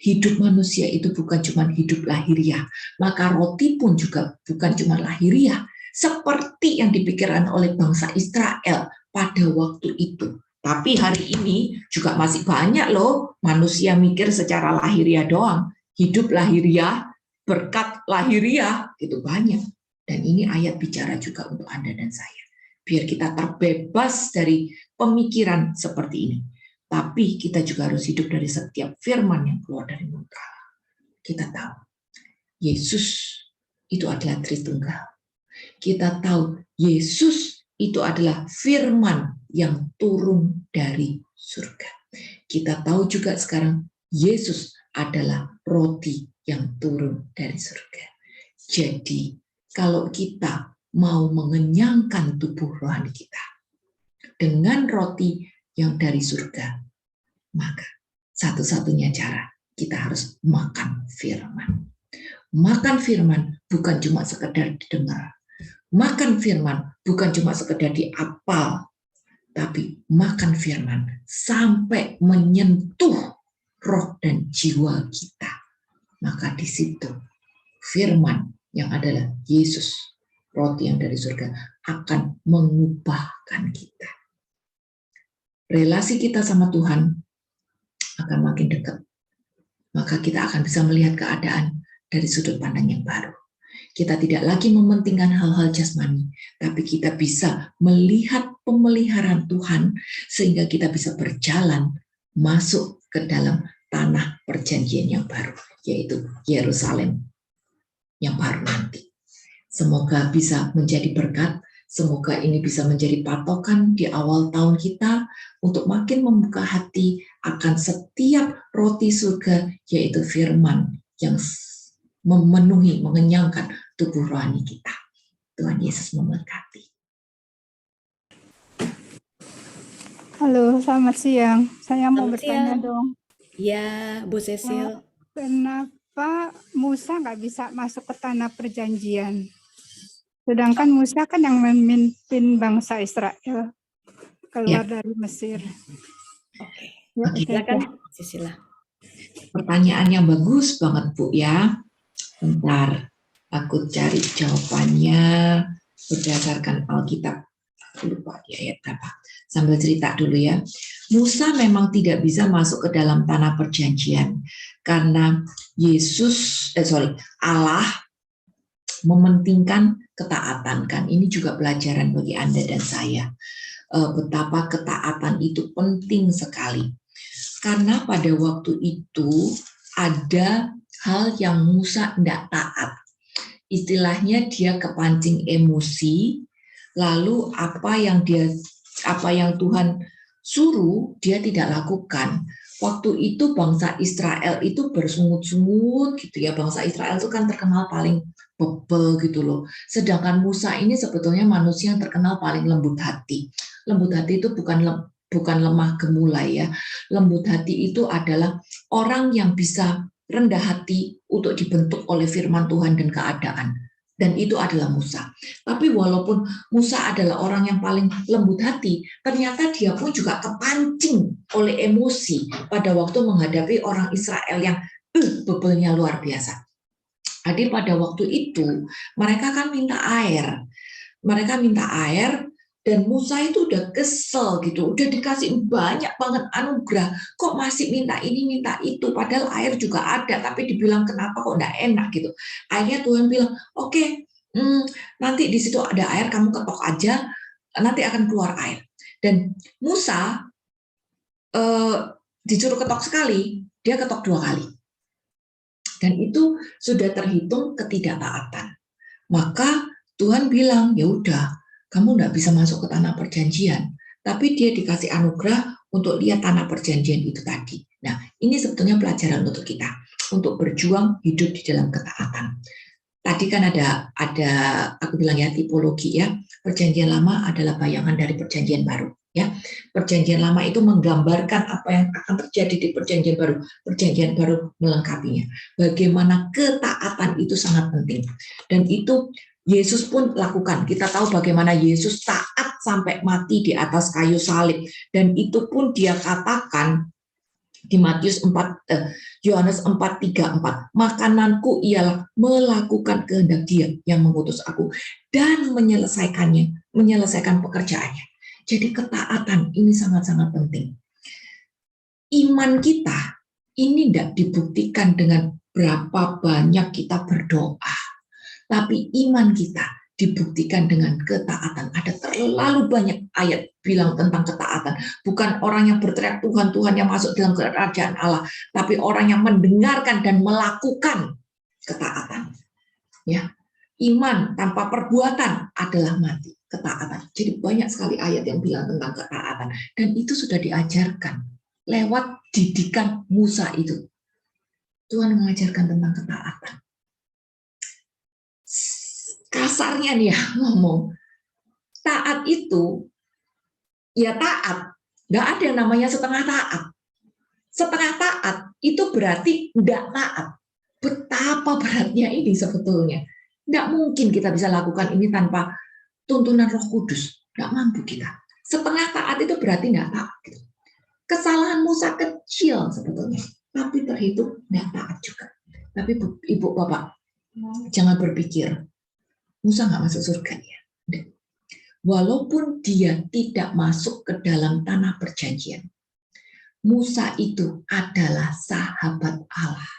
Hidup manusia itu bukan cuma hidup lahiriah, maka roti pun juga bukan cuma lahiriah, seperti yang dipikirkan oleh bangsa Israel pada waktu itu. Tapi hari ini juga masih banyak loh manusia mikir secara lahiriah doang, hidup lahiriah, berkat lahiriah, itu banyak. Dan ini ayat bicara juga untuk Anda dan saya, biar kita terbebas dari pemikiran seperti ini. Tapi kita juga harus hidup dari setiap firman yang keluar dari mulut Allah. Kita tahu Yesus itu adalah Tritunggal. Kita tahu Yesus itu adalah firman yang turun dari surga. Kita tahu juga sekarang Yesus adalah roti yang turun dari surga. Jadi kalau kita mau mengenyangkan tubuh rohani kita dengan roti yang dari surga, maka satu-satunya cara kita harus makan firman. Makan firman bukan cuma sekedar didengar. Makan firman bukan cuma sekedar dihafal, tapi makan firman sampai menyentuh roh dan jiwa kita. Maka di situ firman yang adalah Yesus, roti yang dari surga, akan mengubahkan kita. Relasi kita sama Tuhan akan makin dekat. Maka kita akan bisa melihat keadaan dari sudut pandang yang baru. Kita tidak lagi mementingkan hal-hal jasmani, tapi kita bisa melihat pemeliharaan Tuhan sehingga kita bisa berjalan masuk ke dalam tanah perjanjian yang baru, yaitu Yerusalem yang baru nanti. Semoga bisa menjadi berkat. Semoga ini bisa menjadi patokan di awal tahun kita untuk makin membuka hati akan setiap roti surga, yaitu firman yang memenuhi, mengenyangkan tubuh rohani kita. Tuhan Yesus memberkati.
Halo, selamat siang. Saya mau bertanya dong.
Ya, Bu Cecil.
Kenapa Musa nggak bisa masuk ke tanah perjanjian? Sedangkan Musa kan yang memimpin bangsa Israel keluar dari Mesir.
Oke. Silakan, Cecil.
Pertanyaan yang bagus banget, Bu, ya. Bentar, aku cari jawabannya berdasarkan Alkitab. Aku lupa di ayat berapa. Sambil cerita dulu ya. Musa memang tidak bisa masuk ke dalam tanah perjanjian karena Allah mementingkan ketaatan, kan. Ini juga pelajaran bagi Anda dan saya. Betapa ketaatan itu penting sekali. Karena pada waktu itu ada hal yang Musa tidak taat. Istilahnya dia kepancing emosi, lalu apa yang Tuhan suruh dia tidak lakukan. Waktu itu bangsa Israel itu bersungut-sungut gitu ya. Bangsa Israel itu kan terkenal paling bebel gitu loh. Sedangkan Musa ini sebetulnya manusia yang terkenal paling lembut hati. Lembut hati itu bukan lemah gemulai ya. Lembut hati itu adalah orang yang bisa rendah hati untuk dibentuk oleh firman Tuhan dan keadaan. Dan itu adalah Musa. Tapi walaupun Musa adalah orang yang paling lembut hati, ternyata dia pun juga kepancing oleh emosi pada waktu menghadapi orang Israel yang bebelnya luar biasa. Jadi pada waktu itu mereka kan minta air. Mereka minta air dan Musa itu udah kesel gitu, udah dikasih banyak banget anugerah, kok masih minta ini minta itu, padahal air juga ada, tapi dibilang kenapa kok enggak enak gitu. Akhirnya Tuhan bilang, oke, nanti di situ ada air, kamu ketok aja, nanti akan keluar air. Dan Musa disuruh ketok sekali, dia ketok 2 kali. Dan itu sudah terhitung ketidaktaatan. Maka Tuhan bilang, ya udah, kamu nggak bisa masuk ke tanah perjanjian, tapi dia dikasih anugerah untuk lihat tanah perjanjian itu tadi. Nah, ini sebetulnya pelajaran untuk kita, untuk berjuang hidup di dalam ketaatan. Tadi kan ada aku bilang ya tipologi ya. Perjanjian lama adalah bayangan dari perjanjian baru. Ya, perjanjian lama itu menggambarkan apa yang akan terjadi di perjanjian baru. Perjanjian baru melengkapinya. Bagaimana ketaatan itu sangat penting. Dan itu Yesus pun lakukan. Kita tahu bagaimana Yesus taat sampai mati di atas kayu salib. Dan itu pun dia katakan di Yohanes 4:3-4, makananku ialah melakukan kehendak Dia yang mengutus aku dan menyelesaikan pekerjaannya. Jadi ketaatan ini sangat-sangat penting. Iman kita ini tidak dibuktikan dengan berapa banyak kita berdoa, tapi iman kita dibuktikan dengan ketaatan. Ada terlalu banyak ayat bilang tentang ketaatan. Bukan orang yang berteriak Tuhan, Tuhan yang masuk dalam kerajaan Allah, tapi orang yang mendengarkan dan melakukan ketaatan. Ya, iman tanpa perbuatan adalah mati. Ketaatan. Jadi banyak sekali ayat yang bilang tentang ketaatan. Dan itu sudah diajarkan lewat didikan Musa itu. Tuhan mengajarkan tentang ketaatan. Kasarnya nih ya ngomong, taat itu ya taat, nggak ada yang namanya setengah taat. Setengah taat itu berarti nggak taat. Betapa beratnya ini sebetulnya. Nggak mungkin kita bisa lakukan ini tanpa tuntunan Roh Kudus. Nggak mampu kita. Setengah taat itu berarti nggak taat. Kesalahan Musa kecil sebetulnya, tapi terhitung nggak taat juga. Tapi Ibu Bapak, jangan berpikir Musa nggak masuk surga ya. Walaupun dia tidak masuk ke dalam tanah perjanjian, Musa itu adalah sahabat Allah.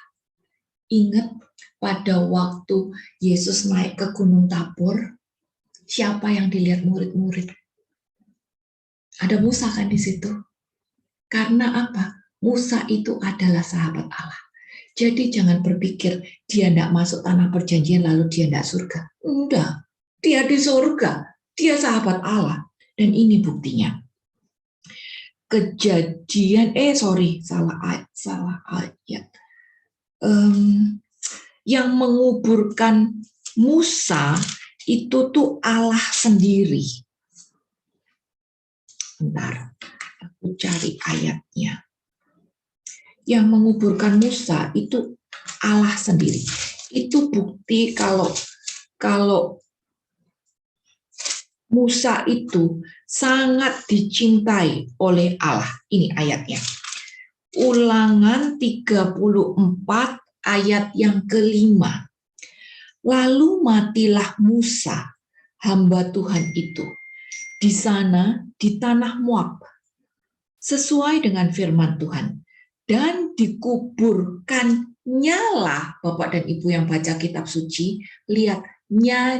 Ingat pada waktu Yesus naik ke Gunung Tabor, siapa yang dilihat murid-murid? Ada Musa kan di situ. Karena apa? Musa itu adalah sahabat Allah. Jadi jangan berpikir dia tidak masuk tanah perjanjian lalu dia tidak surga. Enggak, dia di surga. Dia sahabat Allah. Dan ini buktinya. Salah ayat. Yang menguburkan Musa itu tuh Allah sendiri. Bentar, aku cari ayatnya. Yang menguburkan Musa itu Allah sendiri. Itu bukti kalau Musa itu sangat dicintai oleh Allah. Ini ayatnya. Ulangan 34 ayat yang kelima. Lalu matilah Musa, hamba Tuhan itu, di sana di tanah Moab, sesuai dengan firman Tuhan. Dan dikuburkannya lah, Bapak dan Ibu yang baca kitab suci, lihat nya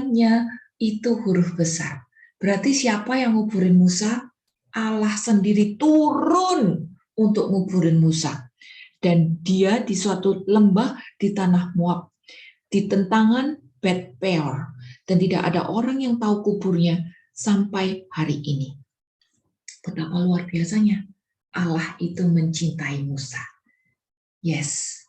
itu huruf besar. Berarti siapa yang nguburin Musa? Allah sendiri turun untuk nguburin Musa. Dan dia di suatu lembah di tanah Moab, di tentangan Bet Peor. Dan tidak ada orang yang tahu kuburnya sampai hari ini. Betapa luar biasanya Allah itu mencintai Musa. Yes,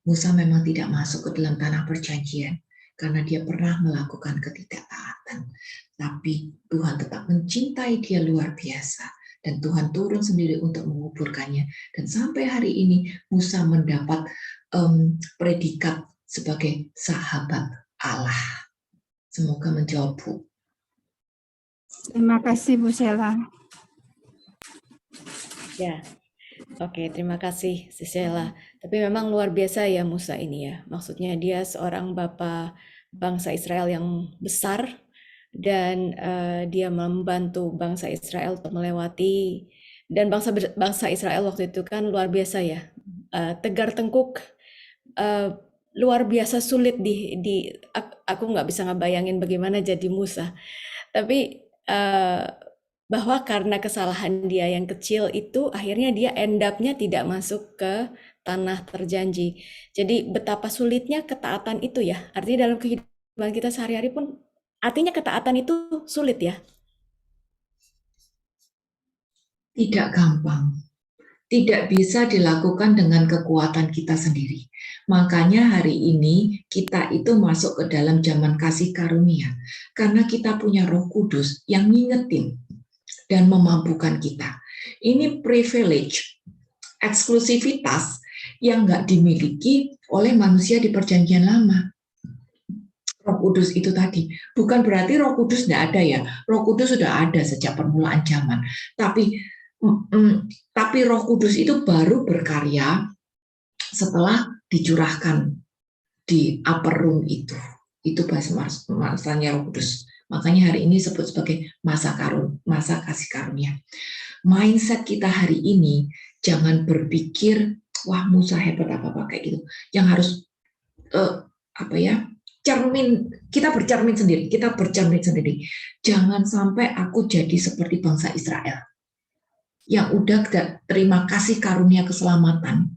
Musa memang tidak masuk ke dalam tanah perjanjian karena dia pernah melakukan ketidaktaatan. Tapi Tuhan tetap mencintai dia luar biasa. Dan Tuhan turun sendiri untuk menguburkannya. Dan sampai hari ini Musa mendapat predikat sebagai sahabat Allah. Semoga menjawab, Bu.
Terima kasih Bu Sheila.
Ya, oke, terima kasih Sisela. Tapi memang luar biasa ya Musa ini ya. Maksudnya dia seorang bapa bangsa Israel yang besar dan dia membantu bangsa Israel untuk melewati, dan bangsa Israel waktu itu kan luar biasa ya. Tegar tengkuk, luar biasa sulit aku nggak bisa ngebayangin bagaimana jadi Musa. Tapi bahwa karena kesalahan dia yang kecil itu akhirnya dia end up-nya tidak masuk ke tanah terjanji. Jadi betapa sulitnya ketaatan itu ya. Artinya dalam kehidupan kita sehari-hari pun artinya ketaatan itu sulit ya.
Tidak gampang. Tidak bisa dilakukan dengan kekuatan kita sendiri. Makanya hari ini kita itu masuk ke dalam zaman kasih karunia. Karena kita punya Roh Kudus yang ngingetin dan memampukan kita. Ini privilege, eksklusivitas yang nggak dimiliki oleh manusia di perjanjian lama. Roh Kudus itu tadi, bukan berarti Roh Kudus nggak ada ya. Roh Kudus sudah ada sejak permulaan zaman. Tapi Roh Kudus itu baru berkarya setelah dicurahkan di upper room itu. Itu masanya Roh Kudus. Makanya hari ini disebut sebagai masa kasih karunia. Mindset kita hari ini jangan berpikir wah Musa hebat apa kayak gitu. Yang harus kita bercermin sendiri. Jangan sampai aku jadi seperti bangsa Israel yang udah terima kasih karunia keselamatan,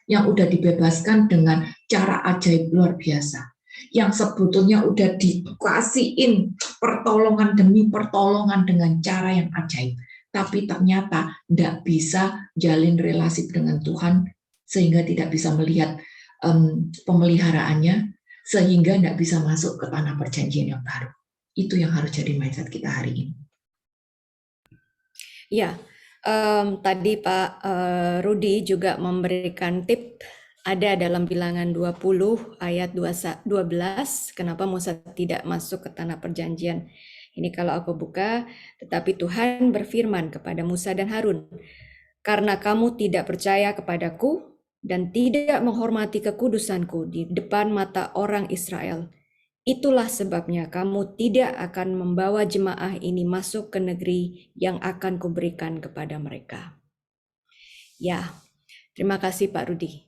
yang udah dibebaskan dengan cara ajaib luar biasa, yang sebetulnya udah dikasihin pertolongan demi pertolongan dengan cara yang ajaib, tapi ternyata tidak bisa jalin relasi dengan Tuhan, sehingga tidak bisa melihat pemeliharaannya, sehingga tidak bisa masuk ke tanah perjanjian yang baru. Itu yang harus jadi mindset kita hari ini.
Ya, tadi Pak Rudi juga memberikan tip, ada dalam Bilangan 20 ayat 12, kenapa Musa tidak masuk ke tanah perjanjian. Ini kalau aku buka, tetapi Tuhan berfirman kepada Musa dan Harun, karena kamu tidak percaya kepadaku dan tidak menghormati kekudusanku di depan mata orang Israel, itulah sebabnya kamu tidak akan membawa jemaah ini masuk ke negeri yang akan kuberikan kepada mereka. Ya, terima kasih Pak Rudi.